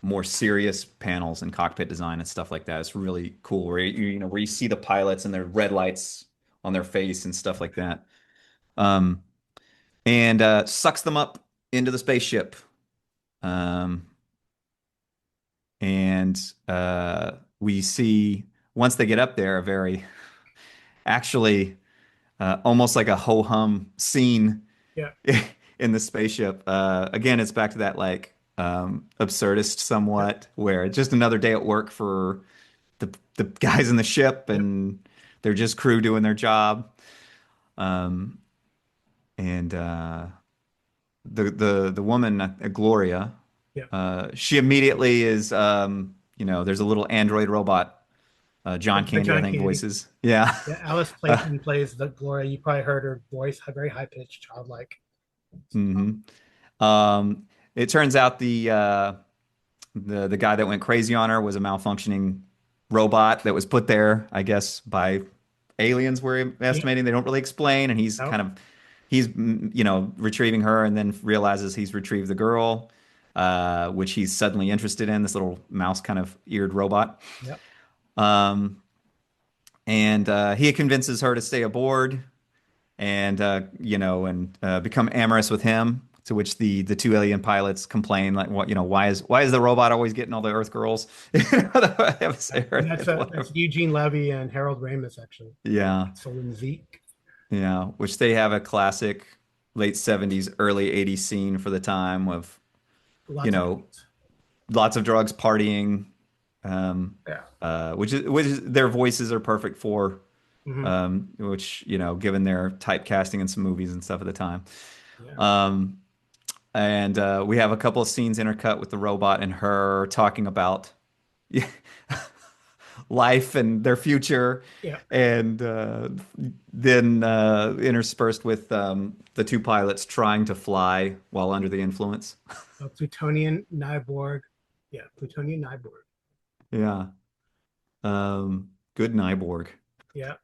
more serious panels and cockpit design and stuff like that. It's really cool where you see the pilots and their red lights on their face and stuff like that. Um, and sucks them up into the spaceship. Um, and we see once they get up there a very actually almost like a ho hum scene Yeah. in the spaceship. Again, it's back to that like absurdist Yep. somewhat, where it's just another day at work for the guys in the ship, Yep. and they're just crew doing their job. Um, and the woman, Gloria, Yep. she immediately is, there's a little android robot, John The Candy, I John think, Candy. voices. Yeah. Yeah. Alice Playton plays the Gloria. You probably heard her voice, very high pitched, childlike. hmm it turns out the guy that went crazy on her was a malfunctioning robot that was put there, I guess, by aliens. We're Yeah. estimating. They don't really explain, and No. he's retrieving her, and then realizes he's retrieved the girl, which he's suddenly interested in, this little mouse kind of eared robot. Yep. Um, and he convinces her to stay aboard and become amorous with him. To which the two alien pilots complain, like, what, why is the robot always getting all the Earth girls? And that's Eugene Levy and Harold Ramis actually. Yeah, Solon Zeke. yeah. Which they have a classic late '70s, early '80s scene for the time of you Lots of know lots of drugs, partying, yeah. which is their voices are perfect for, Hmm. which given their typecasting in some movies and stuff at the time. Yeah. Um, and we have a couple of scenes intercut with the robot and her talking about life and their future, Yeah. and then interspersed with the two pilots trying to fly while under the influence. Plutonian Nyborg. Yeah. Plutonian Nyborg. Yeah. Good Nyborg. Yeah.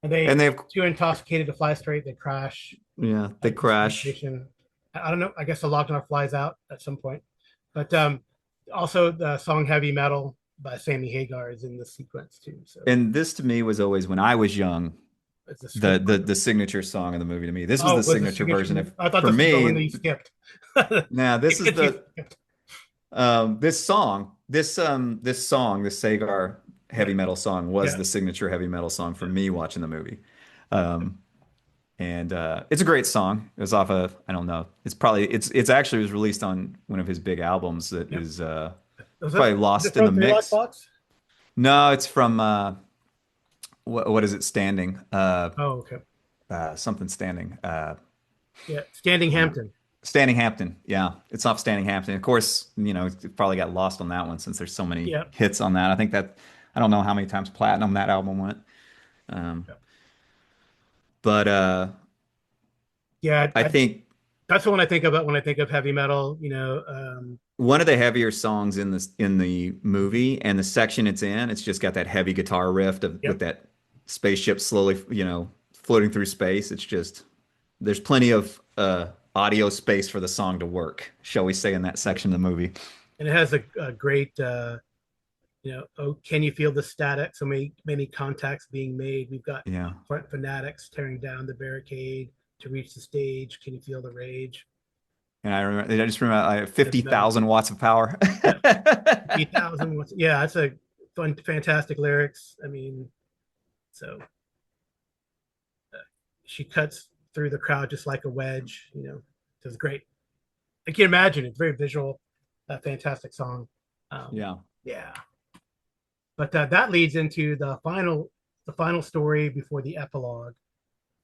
And And they have, too intoxicated to fly straight. They crash yeah, they at the space crash. station. I don't know. I guess the Lochnar flies out at some point. But also the song Heavy Metal by Sammy Hagar is in the sequence too. So And this to me was always when I was young. It's a skip. The signature song of the movie to me. This was Oh, the was the signature signature version. move? If I thought for this was the one that me, you skipped. now this is You the skipped. this song, this Sagar Yeah, heavy metal song was yeah, the signature heavy metal song for yeah. me watching the movie. Um, and it's a great song. It was off of, I don't know. It's actually was released on one of his big albums that Yep. is Is probably it lost in the from Three Lock mix. Box? No, it's from what is it? Standing. Oh, okay. Something standing. Yeah, Standing Uh, Hampton. Standing Hampton. Yeah, it's off Standing Hampton. Of course, it probably got lost on that one since there's so many Yeah, hits on that. I think that I don't know how many times platinum that album went. Um, yeah. but Yeah, I think that's the one I think about when I think of heavy metal. one of the heavier songs in the movie and the section it's in, it's just got that heavy guitar riff with Yep. that spaceship slowly, floating through space. It's just there's plenty of audio space for the song to work, shall we say, in that Yep. section of the movie. And it has a great, oh, can you feel the static? So many contacts being made. We've got Yeah. front fanatics tearing down the barricade to reach the stage. Can you feel the rage? And I just remember I have Heavy metal. 50,000 watts of power. Yeah, 50,000. Yeah, that's a fantastic lyrics. I mean, so uh, she cuts through the crowd just like a wedge. It's great. I can imagine it's very visual, a fantastic song. Yeah. Yeah, but that leads into the final story before the epilogue,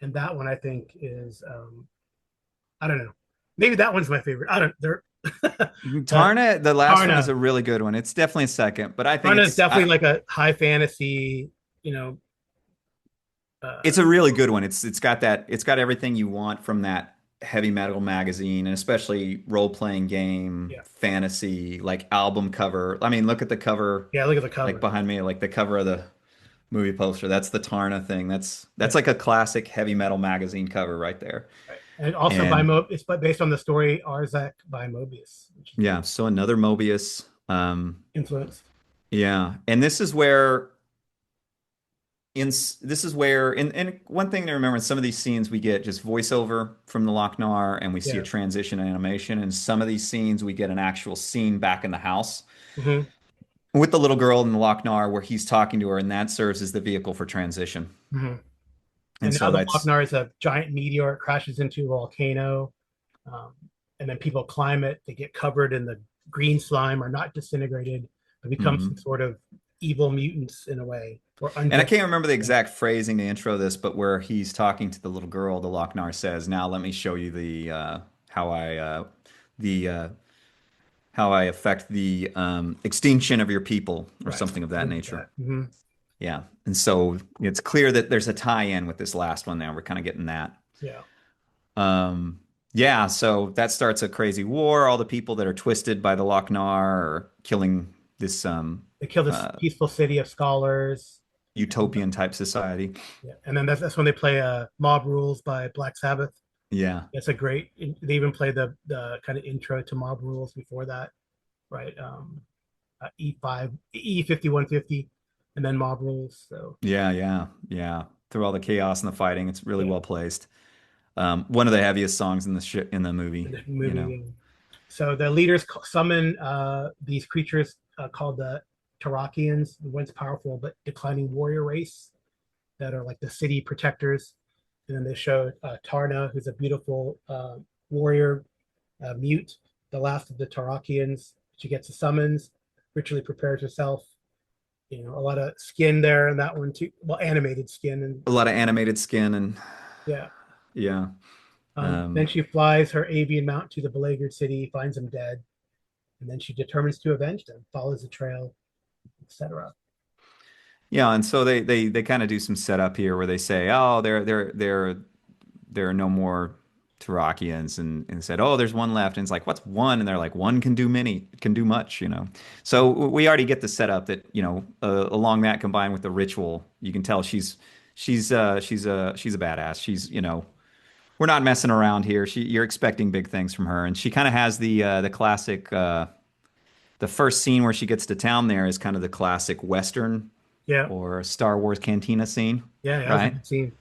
and that one I think is I don't know, maybe that one's my favorite. I don't there. Tarna, the last one is Tarna a really good one. It's definitely a second, but I think Tarna is definitely like a high fantasy, you know. it's a really good one. It's got everything you want from that heavy metal magazine, and especially role-playing game, Yeah, fantasy, like album cover. I mean, look at the cover yeah. Look at the like cover. behind me, like the cover of the movie poster. That's the Tarna thing. That's Yeah, like a classic heavy metal magazine cover right there. right. And also by And It's based on the story Arzak by Mobius, which is yeah, so another Mobius. influenced. Yeah, and this is where and one thing to remember in some of these scenes we get just voiceover from the Lochnar and we see a Yeah. transition animation. And some of these scenes we get an actual scene back in the house Hmm. with the little girl in the Lochnar where he's talking to her, and that serves as the vehicle for transition. Hmm. And And now so the that's Lochnar is a giant meteor. It crashes into a volcano, um, and then people climb it. They get covered in the green slime, are not disintegrated, but become some mhm. sort of evil mutants in a way, or And I undead. can't remember the exact phrasing to intro this, but where he's talking to the little girl, the Lochnar says, "Now let me show you how I the how I affect the extinction of your people," or Right. something of that Something like nature. that. Hmm. Yeah. And so it's clear that there's a tie-in with this last one there. We're kind of getting that. Yeah. Um, yeah, so that starts a crazy war. All the people that are twisted by the Lochnar are killing this They kill this peaceful city of scholars. utopian type society. Yeah. And then that's when they play Mob Rules by Black Sabbath. Yeah. It's a great. They even play the kind of intro to Mob Rules before that, right? E5, E5150, and then Mob Rules. So Yeah, yeah, yeah. Through all the chaos and the fighting, it's really yeah, well placed. One of the heaviest songs in in the in movie, the you know. movie. So the leaders summon these creatures called the Tarakians, the once powerful but declining warrior race that are like the city protectors. And then they show Tarna, who's a beautiful warrior mute, the last of the Tarakians. She gets a summons, ritually prepares herself. A lot of skin there in that one too. Well, animated skin and A lot of animated skin and yeah. yeah. Then she flies her avian mount to the beleaguered city, finds them dead, and then she determines to avenge them, follows the trail, etc. Yeah, and so they kind of do some setup here where they say, "Oh, there are no more Tarakians," and said, "Oh, there's one left." And it's like, "What's one?" And they're like, "One can do many, can do much," you know. So we already get the setup that, along that combined with the ritual, you can tell she's a badass. We're not messing around here. You're expecting big things from her, and she kind of has the classic the first scene where she gets to town there is kind of the classic Western Yeah, or Star Wars cantina scene, yeah, that was a right? good scene.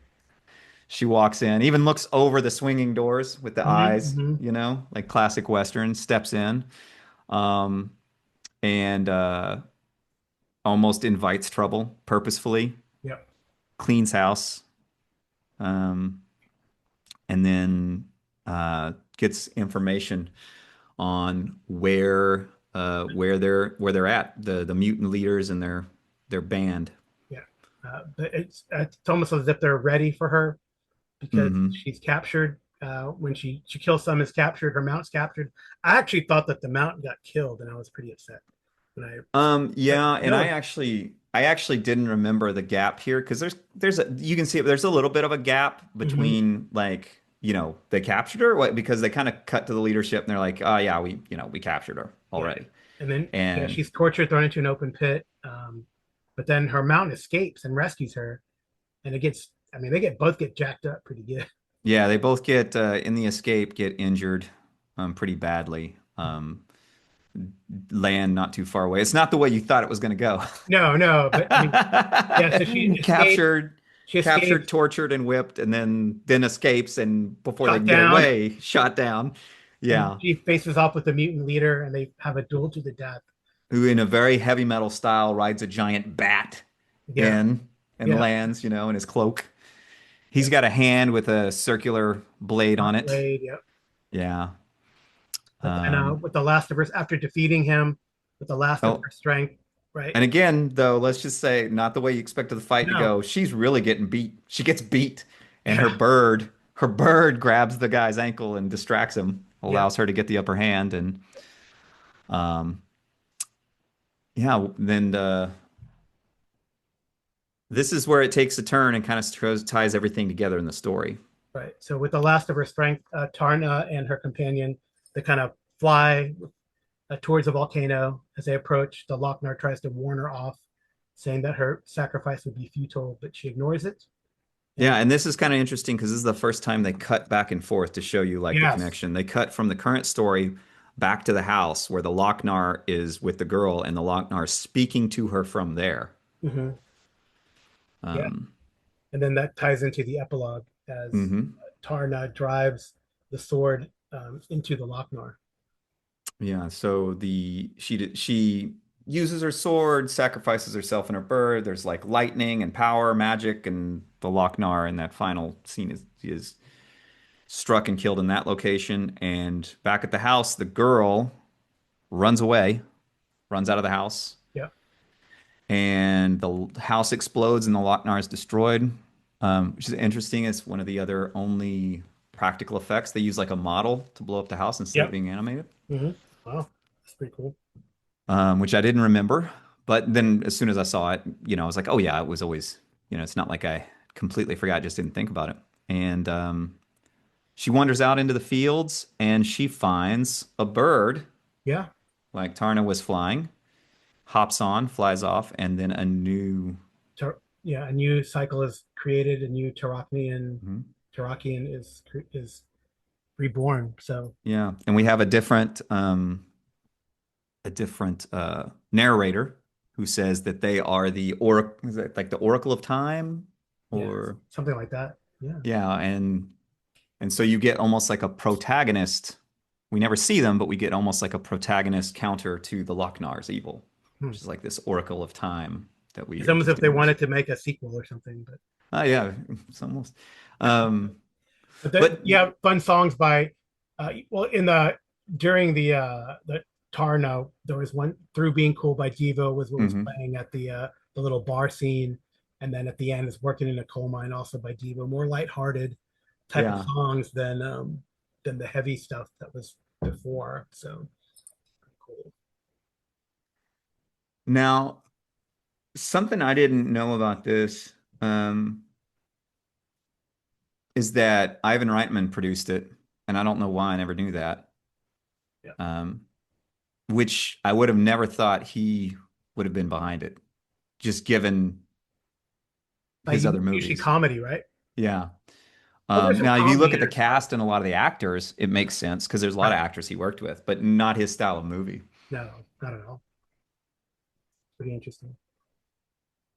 She walks in, even looks over the swinging doors with the eyes, Hmm. like classic Western, steps in, um, and almost invites trouble purposefully, Yep. cleans house, um, and then gets information on where they're at, the mutant leaders and their band. Yeah. But it's almost as if they're ready for her because Hmm. she's captured. When she kills some, is captured. Her mount's captured. I actually thought that the mount got killed, and I was pretty upset when I. But Yeah, and I no. actually didn't remember the gap here because there's a you can see there's a little bit of a gap Hmm. between like they captured her because they kind of cut to the leadership and they're like, oh yeah, we captured her Yeah. already. And then yeah, And she's tortured, thrown into an open pit. But then her mount escapes and rescues her, and it gets. I mean, they get both get jacked up pretty good. yeah, they both get in the escape get injured pretty badly. Land not too far away. It's not the way you thought it was going to go. No, no, but I mean, yeah. So she escapes. captured She captured escapes, tortured and whipped and then escapes and before they shot can get down, away shot down. and Yeah, she faces off with the mutant leader, and they have a duel to the death. who in a very heavy metal style rides a giant bat Yeah, in and yeah, lands in his cloak. yeah. He's got a hand with a circular blade on Not it. Blade. Yeah, Yeah. but then um with the last of her, after defeating him with the last of oh her strength, right? and again though, let's just say not the way you expected the fight to No, go. She's really getting beat. She gets beat and her yeah, bird grabs the guy's ankle and distracts him, yeah, allows her to get the upper hand. And um yeah, then this is where it takes a turn and kind of ties everything together in the story. right. So with the last of her strength, Tarna and her companion, they kind of fly towards the volcano. As they approach, the Lochnar tries to warn her off, saying that her sacrifice would be futile, but she ignores it. And Yeah, and this is kind of interesting because this is the first time they cut back and forth to show you like the yes, connection. They cut from the current story back to the house where the Lochnar is with the girl and the Lochnar is speaking to her from there. hmm, yeah, Um, and then that ties into the epilogue as mhm. Tarna drives the sword into the Lochnar. Yeah, so she uses her sword, sacrifices herself and her bird. There's like lightning and power, magic, and the Lochnar in that final scene is struck and killed in that location. And back at the house, the girl runs away, runs out of the house, Yeah, and the house explodes and the Lochnar is destroyed. Which is interesting. It's one of the other only practical effects. They use like a model to blow up the house instead of yep. being animated. Hmm. Wow, that's pretty cool. Which I didn't remember. But then as soon as I saw it, I was like, oh yeah, it was always, it's not like I completely forgot, just didn't think about it. And she wanders out into the fields and she finds a bird Yeah, like Tarna was flying, hops on, flies off, and then a new. yeah. A new cycle is created. A new Mhm. Tarakian is reborn. So Yeah, and we have a different narrator who says that they are the oracle, like the Oracle of Time, yeah, or something like that. Yeah. yeah, and so you get almost like a protagonist. We never see them, but we get almost like a protagonist counter to the Loch-Nar's evil, Hmm. which is like this Oracle of Time that we It's are almost just if they ignoring. wanted to make a sequel or something. But Yeah, it's almost. Um, but but yeah, fun songs by well in the during the Tarno there was one Through Being Cool by Devo was what was mhm. playing at the little bar scene, and then at the end is Working in a Coal Mine also by Devo. More lighthearted type of Yeah. songs than the heavy stuff that was before. So cool. Now, something I didn't know about this is that Ivan Reitman produced it, and I don't know why I never knew that. Yeah. Um, which I would have never thought he would have been behind it, just given his other Usually movies. comedy, right? Yeah. Well, there's some Now, if you comedy look in at the it as well. cast and a lot of the actors, it makes sense because there's a lot of Right. actors he worked with, but not his style of movie. No, not at all. Pretty interesting.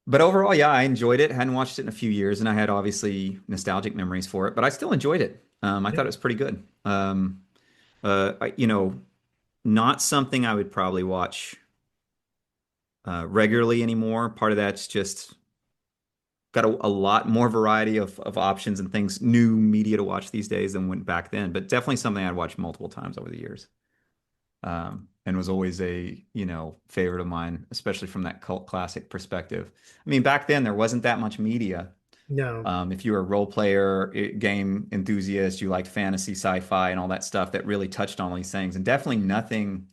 But overall, yeah, I enjoyed it. Hadn't watched it in a few years, and I had obviously nostalgic memories for it, but I still enjoyed it. I Yeah. thought it was pretty good. Not something I would probably watch regularly anymore. Part of that's just got a lot more variety of options and things, new media to watch these days than went back then. But definitely something I'd watched multiple times over the years, and was always a favorite of mine, especially from that cult classic perspective. I mean, back then there wasn't that much media. No. If you were a role player, game enthusiast, you liked fantasy, sci-fi, and all that stuff that really touched on all these things, and definitely nothing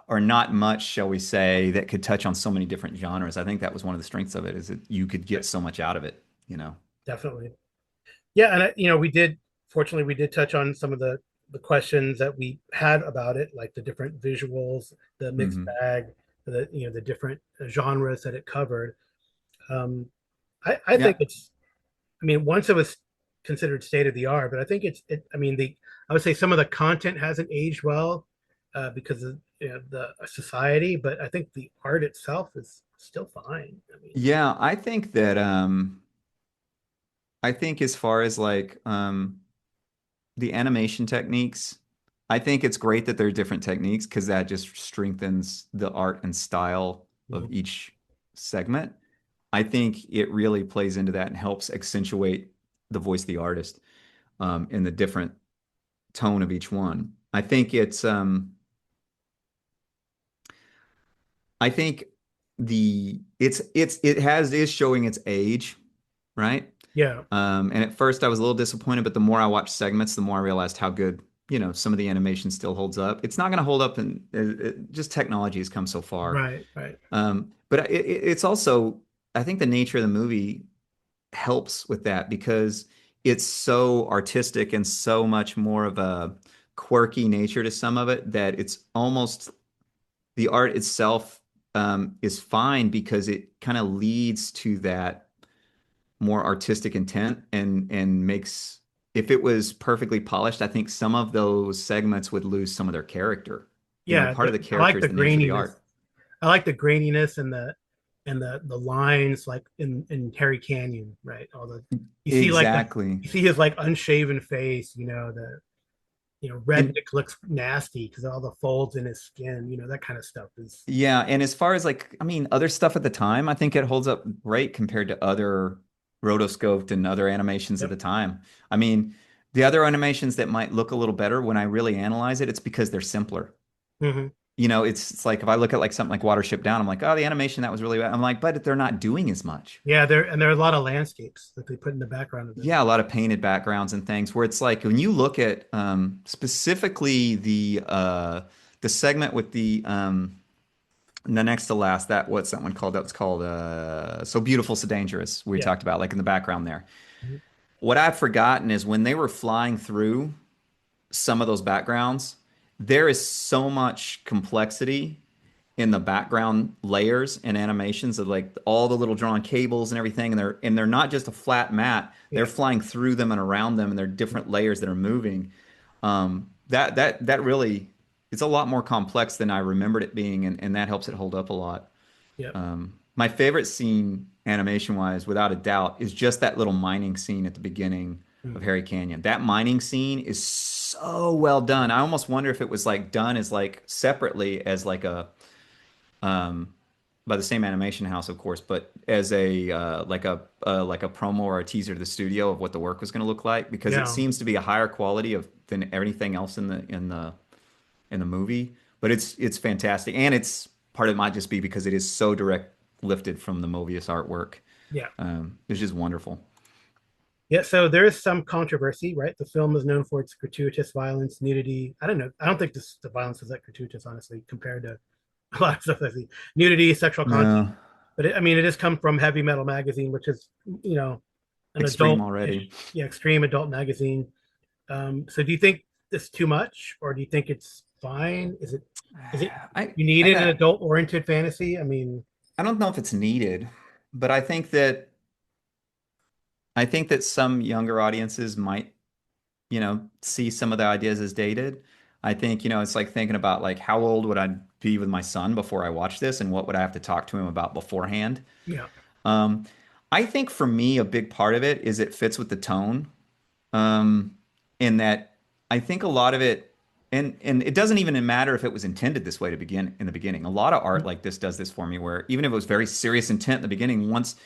or not much, shall we say, that could touch on so many different genres. I think that was one of the strengths of it, is that you could get so much out of it, you know. Definitely. Yeah, and we did. Fortunately, we did touch on some of the questions that we had about it, like the different visuals, the mixed Hmm. bag, the different genres that it covered. Um, I think Yeah, it's. I mean, once it was considered state of the art, but I think it's. I mean, I would say some of the content hasn't aged well because of the society, but I think the art itself is still fine. I mean, yeah. I think as far as like the animation techniques, I think it's great that there are different techniques because that just strengthens the art and style of mhm. each segment. I think it really plays into that and helps accentuate the voice of the artist, in the different tone of each one. I think it has is showing its age, right? Yeah, And at first I was a little disappointed, but the more I watched segments, the more I realized how good, some of the animation still holds up. It's not going to hold up, and just technology has come so far. right, right. But it's also, I think the nature of the movie helps with that because it's so artistic and so much more of a quirky nature to some of it that it's almost the art itself is fine because it kind of leads to that more artistic intent and makes if it was perfectly polished, I think some of those segments would lose some of their character. Yeah, Part of the I like character the is the nature of the graininess. art. I like the graininess and the lines like in Harry Canyon, right? All the you see like the Exactly. you see his like unshaven face, the And redneck looks nasty because of all the folds in his skin, that kind of stuff is yeah, and as far as like, I mean, other stuff at the time, I think it holds up great compared to other rotoscoped and other animations at yep. the time. I mean, the other animations that might look a little better when I really analyze it, it's because they're simpler. Hmm. It's like if I look at like something like Watership Down, I'm like, oh, the animation that was really bad. I'm like, but they're not doing as much. Yeah, there are a lot of landscapes that they put in the background of this. Yeah, a lot of painted backgrounds and things where it's like when you look at specifically the segment with the next to last, that what's that one called? That was called So Beautiful, So Dangerous. We Yeah. talked about like in the background there. Mhm. What I've forgotten is when they were flying through some of those backgrounds, there is so much complexity in the background layers and animations of like all the little drawn cables and everything, and they're not just a flat mat. They're Yeah. flying through them and around them, and they're different layers that are moving. That really it's a lot more complex than I remembered it being, and that helps it hold up a lot. Yep. My favorite scene, animation wise, without a doubt, is just that little mining scene at the beginning of Mhm. Harry Canyon. That mining scene is so well done. I almost wonder if it was like done as like separately as like a um, by the same animation house, of course, but as a like a promo or a teaser to the studio of what the work was going to look like, because it Yeah. seems to be a higher quality of than everything else in the movie. But it's fantastic, and it's part of it might just be because it is so direct lifted from the Mobius artwork. Yeah. It's just wonderful. Yeah, so there is some controversy, right? The film is known for its gratuitous violence, nudity. I don't know. I don't think the violence is that gratuitous, honestly, compared to a lot of stuff I see. Nudity, sexual content. No, But I mean, it has come from Heavy Metal Magazine, which is, an extreme already. adult-ish, yeah, extreme adult magazine. So do you think it's too much, or do you think it's fine? Is it I you need I it in got adult-oriented fantasy? I mean, I don't know if it's needed, but I think that some younger audiences might see some of the ideas as dated. I think, it's like thinking about like how old would I be with my son before I watch this and what would I have to talk to him about beforehand? Yeah. Um, I think for me, a big part of it is it fits with the tone. Um, in that I think a lot of it, and it doesn't even matter if it was intended this way to begin in the beginning. A lot of art like this does this for me, where even if it was very serious intent in the beginning, once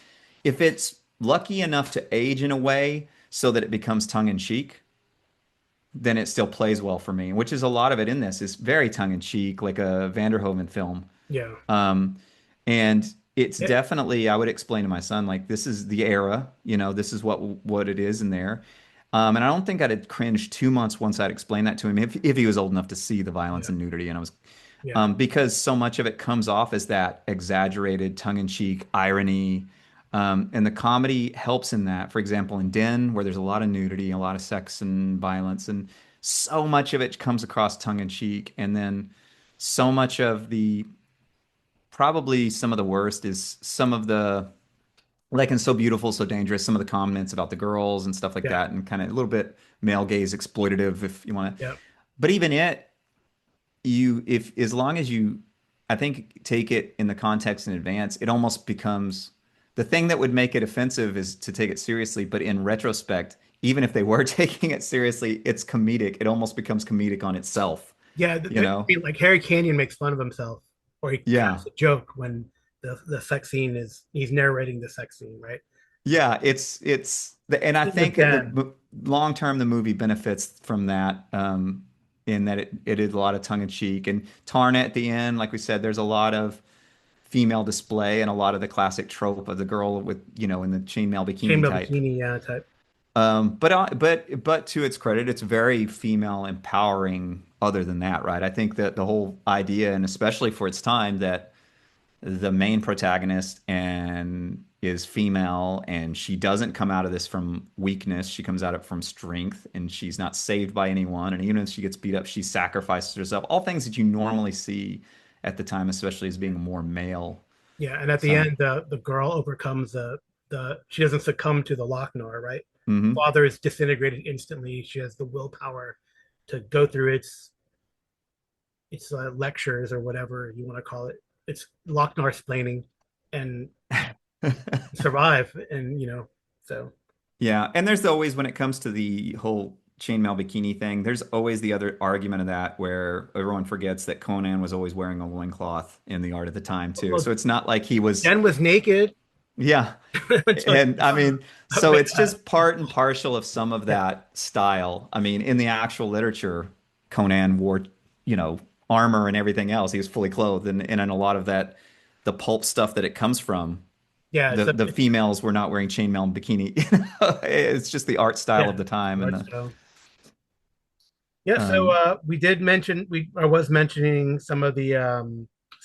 if it's lucky enough to age in a way so that it becomes tongue in cheek, then it still plays well for me. Which is a lot of it in this is very tongue in cheek, like a Vanderhoven film. Yeah. Um, and it's It, definitely, I would explain to my son, like, this is the era, this is what it is in there. And I don't think I'd cringe 2 months once I'd explain that to him if he was old enough to see the violence yeah. and nudity. And I was, Yeah. because so much of it comes off as that exaggerated tongue-in-cheek irony. And the comedy helps in that. For example, in Den, where there's a lot of nudity, a lot of sex and violence, and so much of it comes across tongue-in-cheek. And then so much of the probably some of the worst is some of the like in So Beautiful, So Dangerous, some of the comments about the girls and stuff like Yeah. that, and kind of a little bit male gaze exploitative if you want to. Yeah. But even it, if as long as you, I think, take it in the context in advance, it almost becomes the thing that would make it offensive is to take it seriously. But in retrospect, even if they were taking it seriously, it's comedic. It almost becomes comedic on itself, Yeah. you I know? mean, like Harry Canyon makes fun of himself, or he Yeah. cracks a joke when the sex scene is he's narrating the sex scene, right? Yeah, it's the and I Even with think Dan. long term the movie benefits from that in that it is a lot of tongue in cheek and Tarn at the end, like we said, there's a lot of female display and a lot of the classic trope of the girl with in the chainmail bikini Chainmail type. bikini, yeah, type. But to its credit, it's very female empowering. Other than that, right? I think that the whole idea, and especially for its time, that the main protagonist and is female and she doesn't come out of this from weakness, she comes out of it from strength, and she's not saved by anyone, and even if she gets beat up she sacrifices herself, all things that you normally see at the time, especially as being more male. Yeah, and at the So end, the girl overcomes the she doesn't succumb to the Lochnar, right? mhm. Father is disintegrated instantly. She has the willpower to go through its lectures or whatever you want to call it. It's Lochnar splaining and survive, and so Yeah, and there's always, when it comes to the whole chainmail bikini thing, there's always the other argument of that where everyone forgets that Conan was always wearing a loincloth in the art at the time too. well, So it's not like he was, Dan was naked yeah. until he And I became mean, a so it's badass. just part and partial of some of Yeah, that style. I mean, in the actual literature, Conan wore, you know, armor and everything else. He was fully clothed, and in a lot of that, the pulp stuff that it comes from, yeah, the females were not wearing chainmail and bikini. It's just the art style yeah, of the time, and Lord, the so yeah. So um, we did mention I was mentioning some of the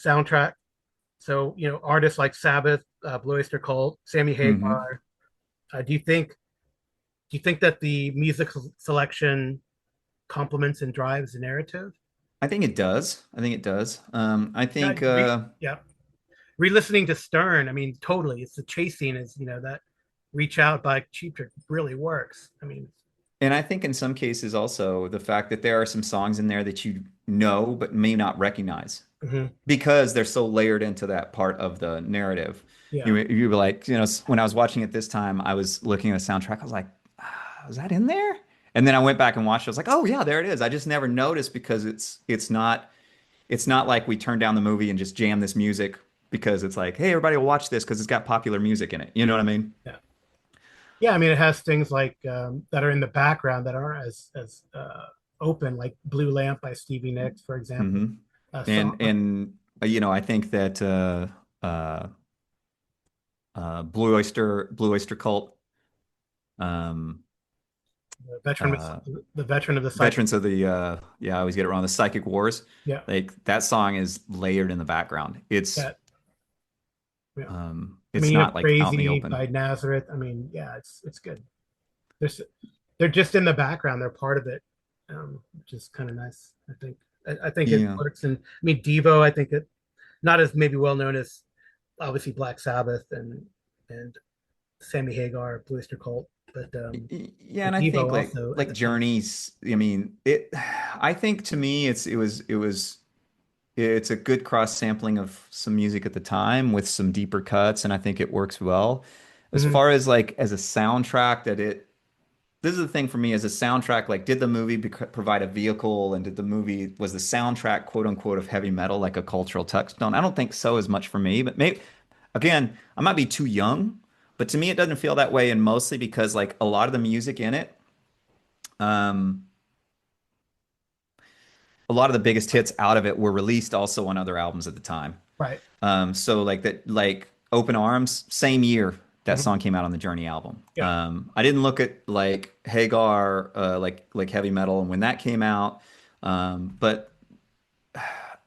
soundtrack. So artists like Sabbath, Blue Oyster Cult, Sammy mhm. Hagar. Do you think that the music selection complements and drives the narrative? I think it does. I think it does. I Yeah, think. yeah. Re-listening to Stern, I mean, totally. It's the chase scene is that "Reach Out" by Cheap Trick really works. I mean, And I think in some cases also the fact that there are some songs in there that you know but may not recognize mhm, because they're so layered into that part of the narrative. yeah, You were like, when I was watching it this time, I was looking at the soundtrack. I was like, was that in there? And then I went back and watched it. I was like, oh yeah, there it is. I just never noticed because it's not like we turn down the movie and just jam this music because it's like, hey, everybody will watch this because it's got popular music in it. You know what I mean? yeah, yeah. I mean, it has things like that are in the background that aren't as open, like "Blue Lamp" by Stevie Nicks, for example. hmm A song, and I think that uh, Blue Oyster Cult, um, the veteran, uh, the veteran of the psychic. veterans of the yeah, I always get it wrong. The Psychic Wars, Yeah, like that song is layered in the background. It's yeah, yeah. I it's mean, not like out in the "Crazy" open. by Nazareth. I mean, yeah, it's good. There's they're just in the background. They're part of it, which is kind of nice. I think it Yeah. works. And I mean, Devo. I think it not as maybe well known as obviously Black Sabbath and Sammy Hagar, Blue Oyster Cult, but Yeah, and I Devo think like also at like the time. Journeys, I mean, it I think to me it's a good cross sampling of some music at the time with some deeper cuts, and I think it works well. As Mhm. far as like as a soundtrack that it this is the thing for me as a soundtrack, like did the movie provide a vehicle and did the movie was the soundtrack quote unquote of heavy metal like a cultural touchstone? I don't think so as much for me, but maybe again, I might be too young, but to me it doesn't feel that way, and mostly because like a lot of the music in it, um a lot of the biggest hits out of it were released also on other albums at the time. Right. So like that, like Open Arms, same year that Mhm. song came out on the Journey album. Yeah. I didn't look at like Hagar, like heavy metal, and when that came out, but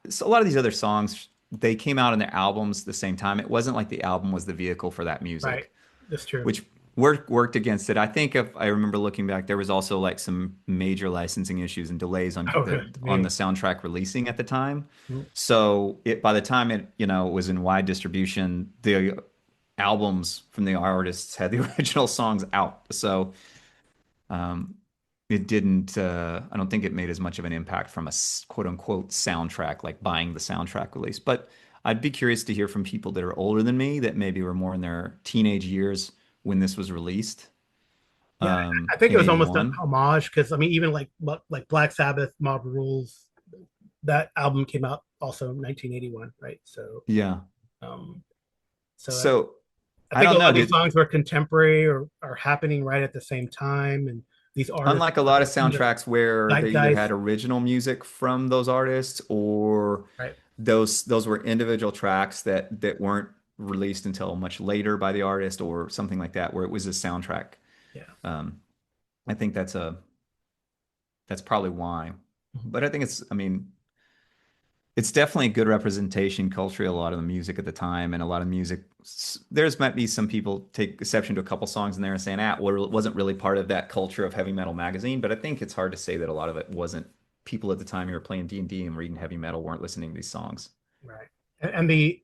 so a lot of these other songs they came out on their albums the same time. It wasn't like the album was the vehicle for that Right. music, That's true. which worked against it. I think if I remember looking back, there was also like some major licensing issues and delays Oh, on the man. soundtrack releasing at the time. Mhm. So it by the time it was in wide distribution, the albums from the artists had the original songs out. So um, it didn't. I don't think it made as much of an impact from a quote unquote soundtrack, like buying the soundtrack release. But I'd be curious to hear from people that are older than me that maybe were more in their teenage years when this was released Yeah, I think it in was almost an 81. homage because I mean, even like Black Sabbath, Mob Rules, that album came out also in 1981, right? Yeah. Um, so So I I think a don't lot know. of these Did songs were contemporary or are happening right at the same time, and these artists unlike a are lot of in the soundtracks where they either zeitgeist, had original music from those artists or right? those were individual tracks that weren't released until much later by the artist or something like that, where it was a soundtrack. Yeah. Um, I think that's probably why. Mhm. But I think I mean, it's definitely a good representation culturally, a lot of the music at the time and a lot of music. There's might be some people take exception to a couple songs in there and saying, well, it wasn't really part of that culture of heavy metal magazine. But I think it's hard to say that a lot of it wasn't. People at the time who were playing D&D and reading heavy metal weren't listening to these songs. Right. And the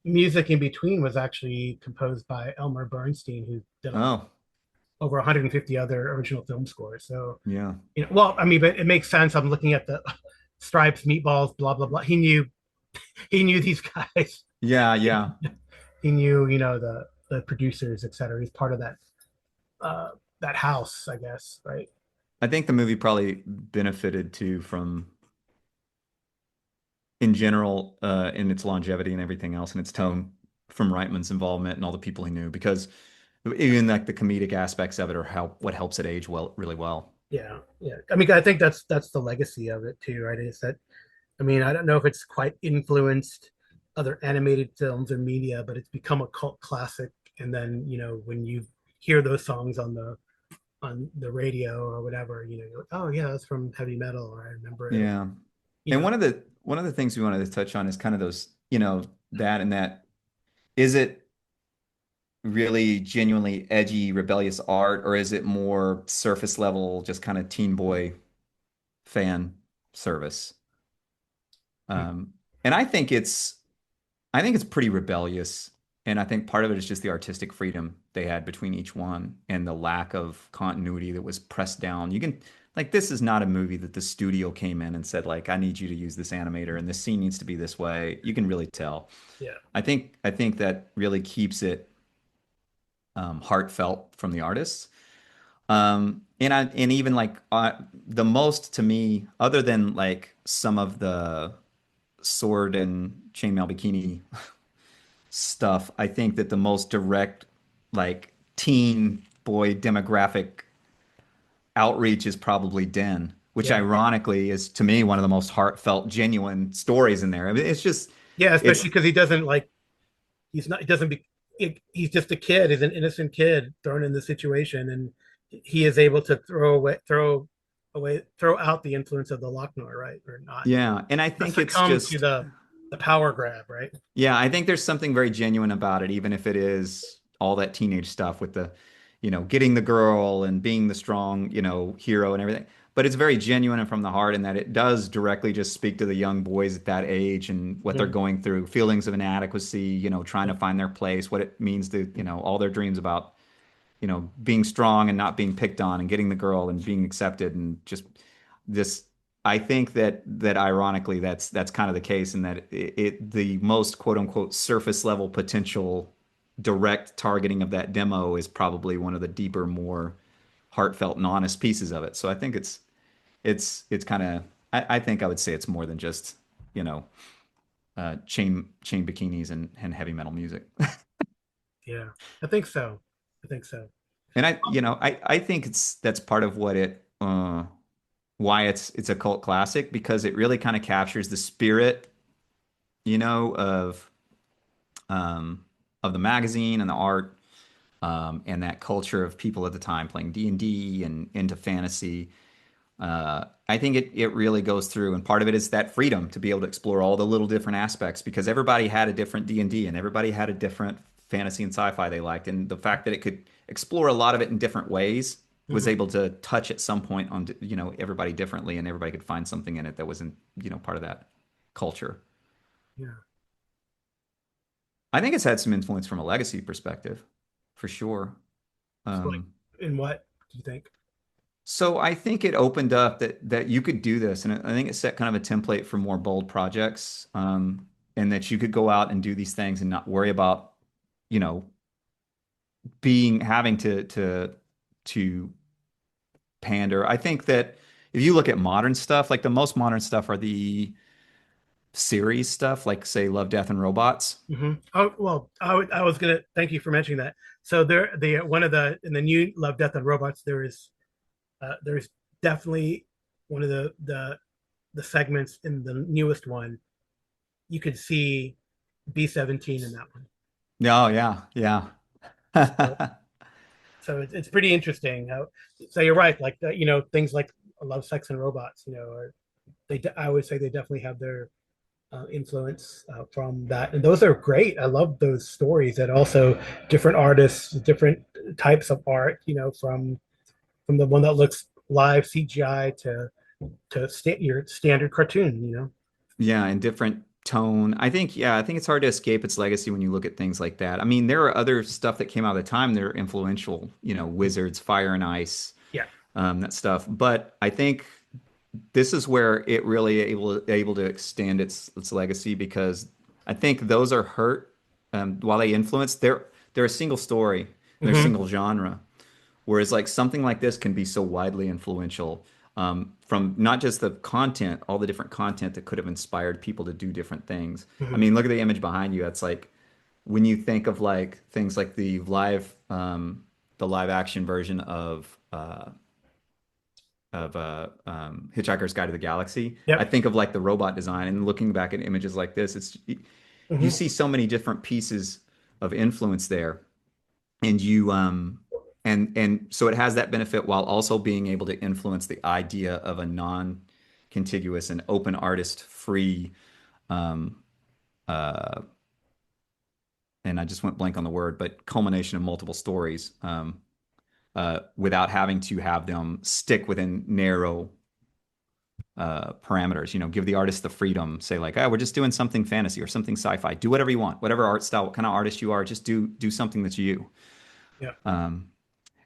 music in between was actually composed by Elmer Bernstein, who did Oh, over 150 other original film scores. So, yeah. well, I mean, but it makes sense. I'm looking at the Stripes, Meatballs, blah blah blah. He knew these guys. Yeah, yeah. He knew, the producers, etc. He's part of uh that house, I guess, right? I think the movie probably benefited too from, in general, in its longevity and everything else, and its tone from Reitman's involvement and all the people he knew, because even like the comedic aspects of it are what helps it age well, really well. Yeah, yeah. I mean, I think that's the legacy of it too, right? Is that I mean, I don't know if it's quite influenced other animated films or media, but it's become a cult classic. And then, when you hear those songs on the radio or whatever, you're like, oh yeah, that's from heavy metal, or I remember it. Yeah. You And know, one of the things we wanted to touch on is kind of those, that and that. Is it really genuinely edgy, rebellious art, or is it more surface level, just kind of teen boy fan service? Um, and I think it's pretty rebellious. And I think part of it is just the artistic freedom they had between each one and the lack of continuity that was pressed down. Like, this is not a movie that the studio came in and said, like, I need you to use this animator and this scene needs to be this way. You can really tell. yeah, I think that really keeps it heartfelt from the artists. And even like the most to me, other than like some of the sword and chainmail bikini stuff, I think that the most direct, like teen boy demographic outreach is probably Den, which yeah, ironically is to me one of the most heartfelt, genuine stories in there. I mean, yeah. it's, Especially because he doesn't like he's not he doesn't be he's just a kid. He's an innocent kid thrown in this situation, and he is able to throw out the influence of the Lochnar, right, or yeah, and I not think it's succumb to just, the power grab, right? yeah, I think there's something very genuine about it, even if it is all that teenage stuff with the, getting the girl and being the strong, hero and everything. But it's very genuine and from the heart in that it does directly just speak to the young boys at that age and what they're Mhm. going through, feelings of inadequacy, trying to find their place, what it means to, all their dreams about, being strong and not being picked on and getting the girl and being accepted and just this. I think that ironically that's kind of the case, in that the most quote unquote surface level potential direct targeting of that demo is probably one of the deeper, more heartfelt and honest pieces of it. So I think it's kind of, I think I would say it's more than just, you know, chain bikinis and heavy metal music. Yeah, I think so. I think so. And I think that's part of what why it's a cult classic, because it really kind of captures the spirit, you know, of the magazine and the art, and that culture of people at the time playing D&D and into fantasy. I think it really goes through, and part of it is that freedom to be able to explore all the little different aspects, because everybody had a different D&D and everybody had a different fantasy and sci-fi they liked, and the fact that it could explore a lot of it in different ways was Mhm. able to touch at some point on, you know, everybody differently, and everybody could find something in it that wasn't, you know, part of that culture. Yeah. I think it's had some influence from a legacy perspective, for sure. So like, Um, in what do you think? So I think it opened up that you could do this, and I think it set kind of a template for more bold projects, and that you could go out and do these things and not worry about, you know, being having to pander. I think that if you look at modern stuff, like the most modern stuff are the series stuff, like say Love, Death, and Robots. Oh well, I was gonna thank you for mentioning that. So there, the one of the in the new Love, Death, and Robots, there's definitely one of the segments in the newest one. You could see B-17 in that one. Oh yeah, yeah. So, so it's pretty interesting. So you're right, like things like Love, Sex, and Robots. Or I would say they definitely have their influence from that, and those are great. I love those stories that also different artists, different types of art. From the one that looks live CGI to your standard cartoon. Yeah, and different tone. I think it's hard to escape its legacy when you look at things like that. I mean, there are other stuff that came out of the time that are influential, you know, Wizards, Fire and Ice, Yeah. that stuff. But I think this is where it really able to extend its legacy, because I think those are hurt, while they influence, they're a single story, and they're a Mm-hmm. single genre. Whereas like something like this can be so widely influential, from not just the content, all the different content that could have inspired people to do different things. I Mm-hmm. mean, look at the image behind you. It's like when you think of like things like the live action version of Hitchhiker's Guide to the Galaxy. I Yep. think of like the robot design, and looking back at images like this, you Mm-hmm. see so many different pieces of influence there, and and so it has that benefit while also being able to influence the idea of a non-contiguous and open artist free, um uh and I just went blank on the word, but culmination of multiple stories, without having to have them stick within narrow parameters. You know, give the artist the freedom, say like, oh, we're just doing something fantasy or something sci-fi, do whatever you want, whatever art style, what kind of artist you are, just do something that's you. Yeah. um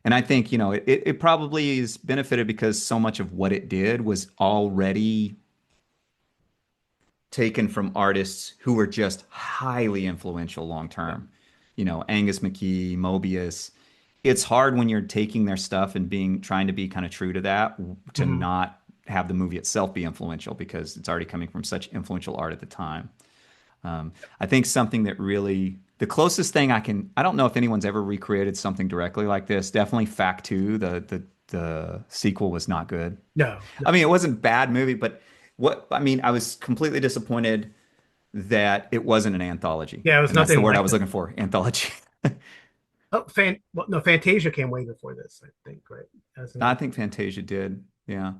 And I think, you know, it probably is benefited because so much of what it did was already taken from artists who were just highly influential long Yeah. term. You know, Angus McKee, Mobius. It's hard when you're taking their stuff and trying to be kind of true to that, to Mm-hmm. not have the movie itself be influential, because it's already coming from such influential art at the time. I think something that really, the closest thing I don't know if anyone's ever recreated something directly like this. Definitely Fact 2, the sequel was not good. No. No. I mean, it wasn't a bad movie, but I mean, I was completely disappointed that it wasn't an anthology. Yeah, it was And that's the nothing word I like was that. looking for, anthology. Oh, well, no, Fantasia came way before this, I think, right? As I an think Fantasia did. Yeah.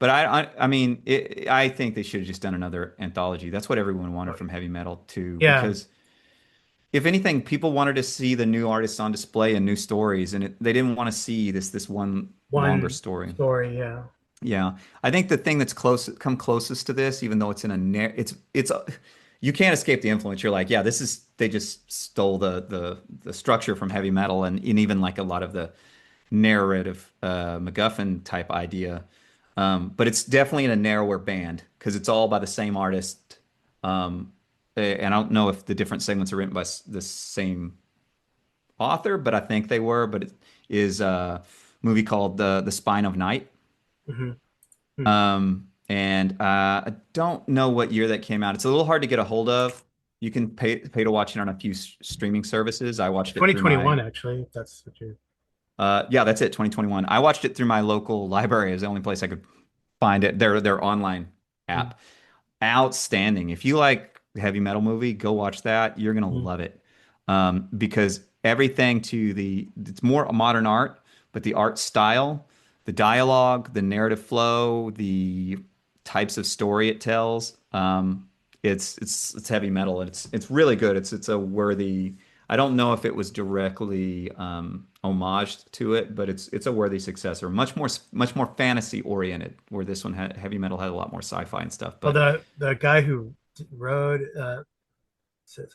But I mean, I think they should have just done another anthology. That's what everyone wanted from heavy metal too, Yeah, because if anything, people wanted to see the new artists on display and new stories, and they didn't want to see this one longer one story. story. Yeah. Yeah, I think the thing that's come closest to this, even though it's in a you can't escape the influence. You're like, yeah, this is they just stole the structure from heavy metal, and even like a lot of the narrative MacGuffin type idea. But it's definitely in a narrower band because it's all by the same artist. And I don't know if the different segments are written by the same author, but I think they were. But it is a movie called The Spine of Night. Hmm. And I don't know what year that came out. It's a little hard to get a hold of. You can pay to watch it on a few streaming services. I watched it through 2021, my actually, if that's what you. yeah, that's it, 2021. I watched it through my local library. It was the only place I could find it. Their online app. Outstanding. If you like heavy metal movie, go watch that. You're gonna Mhm. love it. Because everything to it's more modern art, but the art style, the dialogue, the narrative flow, the types of story it tells, it's heavy metal. And it's really good. It's a worthy. I don't know if it was directly homaged to it, but it's a worthy successor. Much more fantasy oriented, where this one had heavy metal had a lot more sci-fi and stuff. Well, But the guy who wrote says,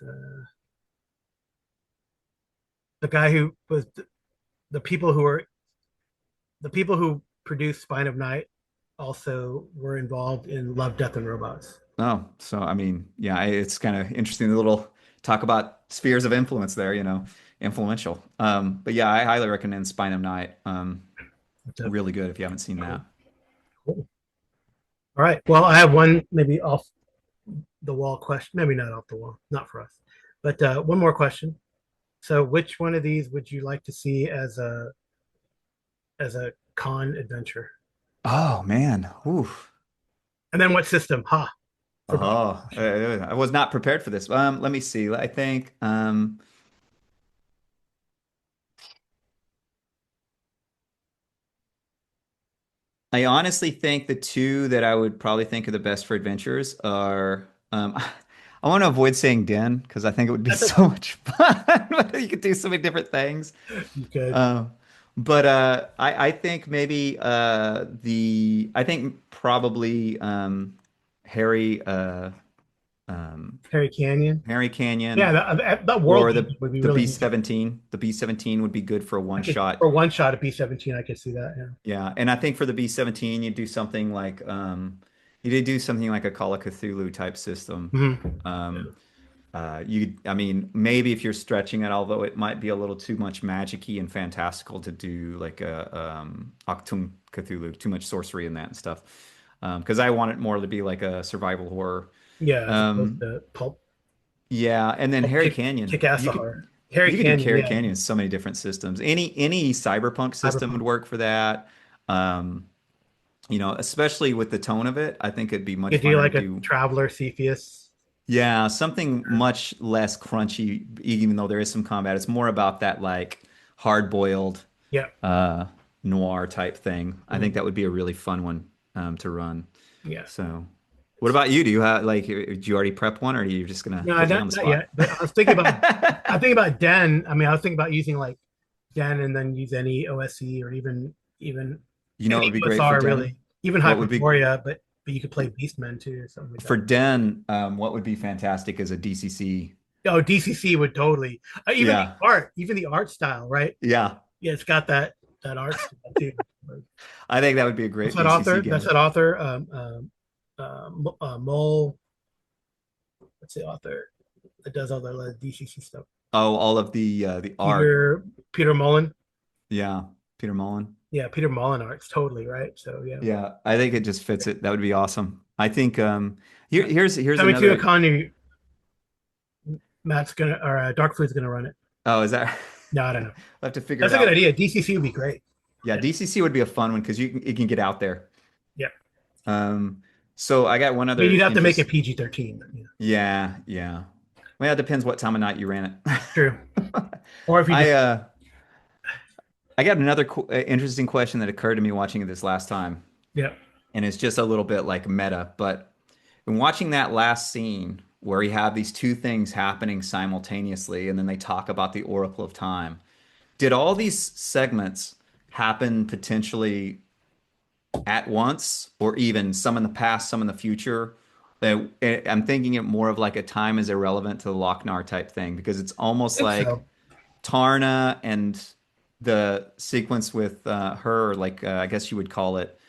the guy who was the people who were the people who produced Spine of Night also were involved in Love, Death, and Robots. oh, so I mean, yeah, it's kind of interesting. The little talk about spheres of influence there, influential. But yeah, I highly recommend Spine of Night. Really good if you haven't seen that. Cool. All right. Well, I have one maybe off the wall question. Maybe not off the wall, not for us, but one more question. So, which one of these would you like to see as a con adventure? Oh man, oof. And then what system? Ha! Forgot. Oh, I was not prepared for this. Let me see. I think I honestly think the two that I would probably think are the best for adventures are I want to avoid saying den because I think it would be That's so okay. much fun. You could do so many different things. You could. Um, but I think maybe I think probably Harry um, Harry Canyon. Harry Yeah, Canyon that world or building would be the really neat. B-17. The B-17 would be good for a I one could shot. for one shot at B-17. I could see that. Yeah. Yeah, and I think for the B-17 you'd do something like you did do something like a Call of Cthulhu type system. Mhm. Um, I mean, maybe if you're stretching it, although it might be a little too much magic-y and fantastical to do like a Achtung Cthulhu, too much sorcery in that and stuff. Because I want it more to be like a survival horror. Yeah, as opposed Um, to yeah, and then Harry Canyon, kick ass you horror. Harry you could do Canyon. Harry Yeah, Canyon in so many different systems. Any cyberpunk system would cyberpunk. work for that. Um, especially with the tone of it, I think it'd be You much could do funner to like a do. traveler Cepheus. Yeah, something much less crunchy, even though there is some combat. It's more about that like hard-boiled Yeah. uh noir type thing. I think Mhm. that would be a really fun one to run. Yeah. So, what about you? Do you have like did you already prep one or are you just gonna No, put me on the not spot? yet. But I was thinking about Den. I mean, I was thinking about using like Den and then use any OSE or even You know what any would be great for OSR Den? really, even What would be Hyperborea. But you could play Beastmen too or something like for that. Den? What would be fantastic is a DCC. Oh, DCC would totally. Yeah, Even the art style, right? yeah. Yeah, it's got that art style too. I think that would be a What's great that DCC author? That's game. that author. Mole. What's the author that does all the DCC stuff? Oh, all of the art. Peter Peter Mullen. Yeah, Peter Mullen. Yeah, Peter Mullen art's totally right. So yeah. Yeah, I think it just fits it. That would be awesome. I think here's Coming to a another. con, Matt's gonna or Darkfluid's gonna run it. Oh, is that? No, I don't know. I'll have to figure That's it a good out. idea. DCC would be great. Yeah, Yeah. DCC would be a fun one because you can get out there. Yeah. Um, so I got one I mean, other you'd have to make it interest. PG-13. Yeah. Yeah, yeah. Well, it depends what time of night you ran True. it. Or if you I just uh I got another interesting question that occurred to me watching it this last time, yeah. and it's just a little bit like meta, but in watching that last scene where you have these two things happening simultaneously, and then they talk about the Oracle of Time, did all these segments happen potentially at once, or even some in the past, some in the future? I'm thinking it more of like a time is irrelevant to the Lochnar type thing because it's I almost think like so. Tarna and the sequence with her, like I guess you would call it.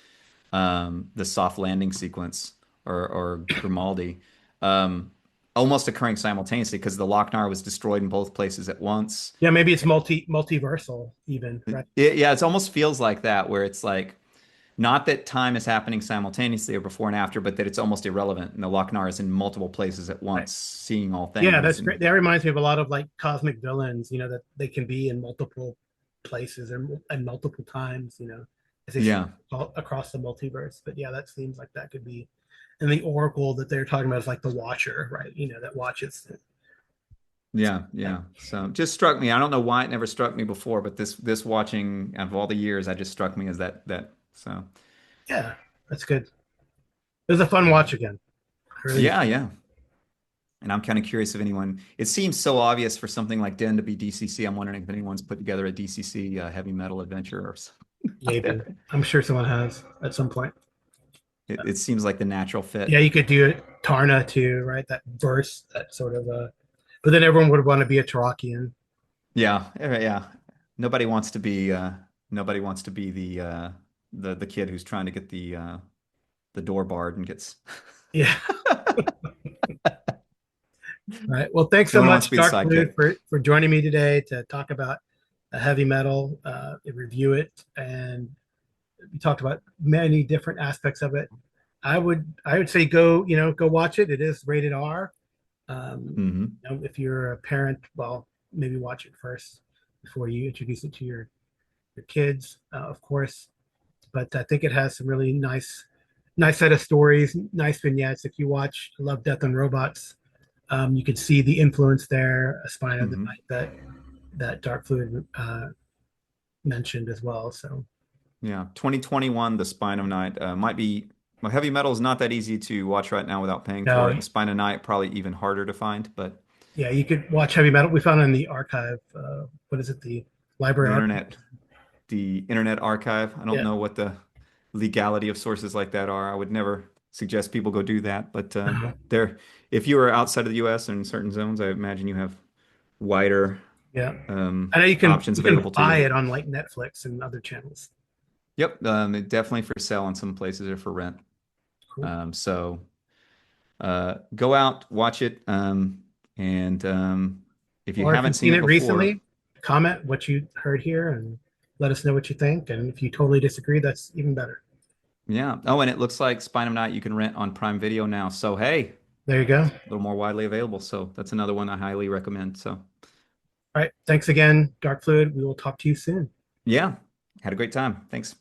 the soft landing sequence or Grimaldi, um, almost occurring simultaneously because the Lochnar was destroyed in both places at once. Yeah, maybe it's multiversal even, right? Yeah, it almost feels like that, where it's like not that time is happening simultaneously or before and after, but that it's almost irrelevant. And the Lochnar is in multiple places at Right. once, seeing all Yeah, things. that's And great. That reminds me of a lot of like cosmic villains, that they can be in multiple places and multiple times, as they yeah, across the multiverse. But yeah, that seems like that could be. And the Oracle that they're talking about is like the Watcher, right? That watches. yeah. So just struck me. I don't know why it never struck me before, but this watching of all the years, I just struck me as that. So Yeah, that's good. It was a fun watch again. Really. yeah. And I'm kind of curious if anyone. It seems so obvious for something like Den to be DCC. I'm wondering if anyone's put together a DCC heavy metal adventure or something like Maybe. that. I'm sure someone has at some point. It seems like the natural Yeah, fit. you could do it Tarna too, right? That verse, that sort of but then everyone would want to be a Tarakian. Yeah. Nobody wants to be the kid who's trying to get the door barred and gets Yeah. All right. Well, thanks no so one wants to much, be the Darkfluid, sidekick. for joining me today to talk about a heavy metal, review it, and we talked about many different aspects of it. I would say go watch it. It is rated R. Hmm. If you're a parent, well, maybe watch it first before you introduce it to your kids, of course. But I think it has some really nice set of stories, nice vignettes. If you watch Love, Death, and Robots, you could see the influence there, A Spine of the Hmm. Night that Dark Fluid mentioned as well. So Yeah, 2021, The Spine of Night might be. Well, heavy metal is not that easy to watch right now without paying for it, now, and Spine of Night probably even harder to find. But yeah, you could watch heavy metal. We found it in the archive. What is it? The library the archive. internet archive. I don't Yeah. know what the legality of sources like that are. I would never suggest people go do that. But there, if you are outside of the U.S. and in certain zones, I imagine you have wider Yeah. I know options you can available to buy you. it on like Netflix and other channels. Yep, definitely for sale in some places or for rent. Cool. So go out, watch it, and if you Or if haven't you've seen seen it it before, recently, comment what you heard here and let us know what you think. And if you totally disagree, that's even better. yeah. Oh, and it looks like Spine of Night you can rent on Prime Video now. So hey, There you go. All a little more widely available. So that's another one I highly recommend. So right. Thanks again, Dark Fluid. We will talk to you soon. yeah, had a great time. Thanks.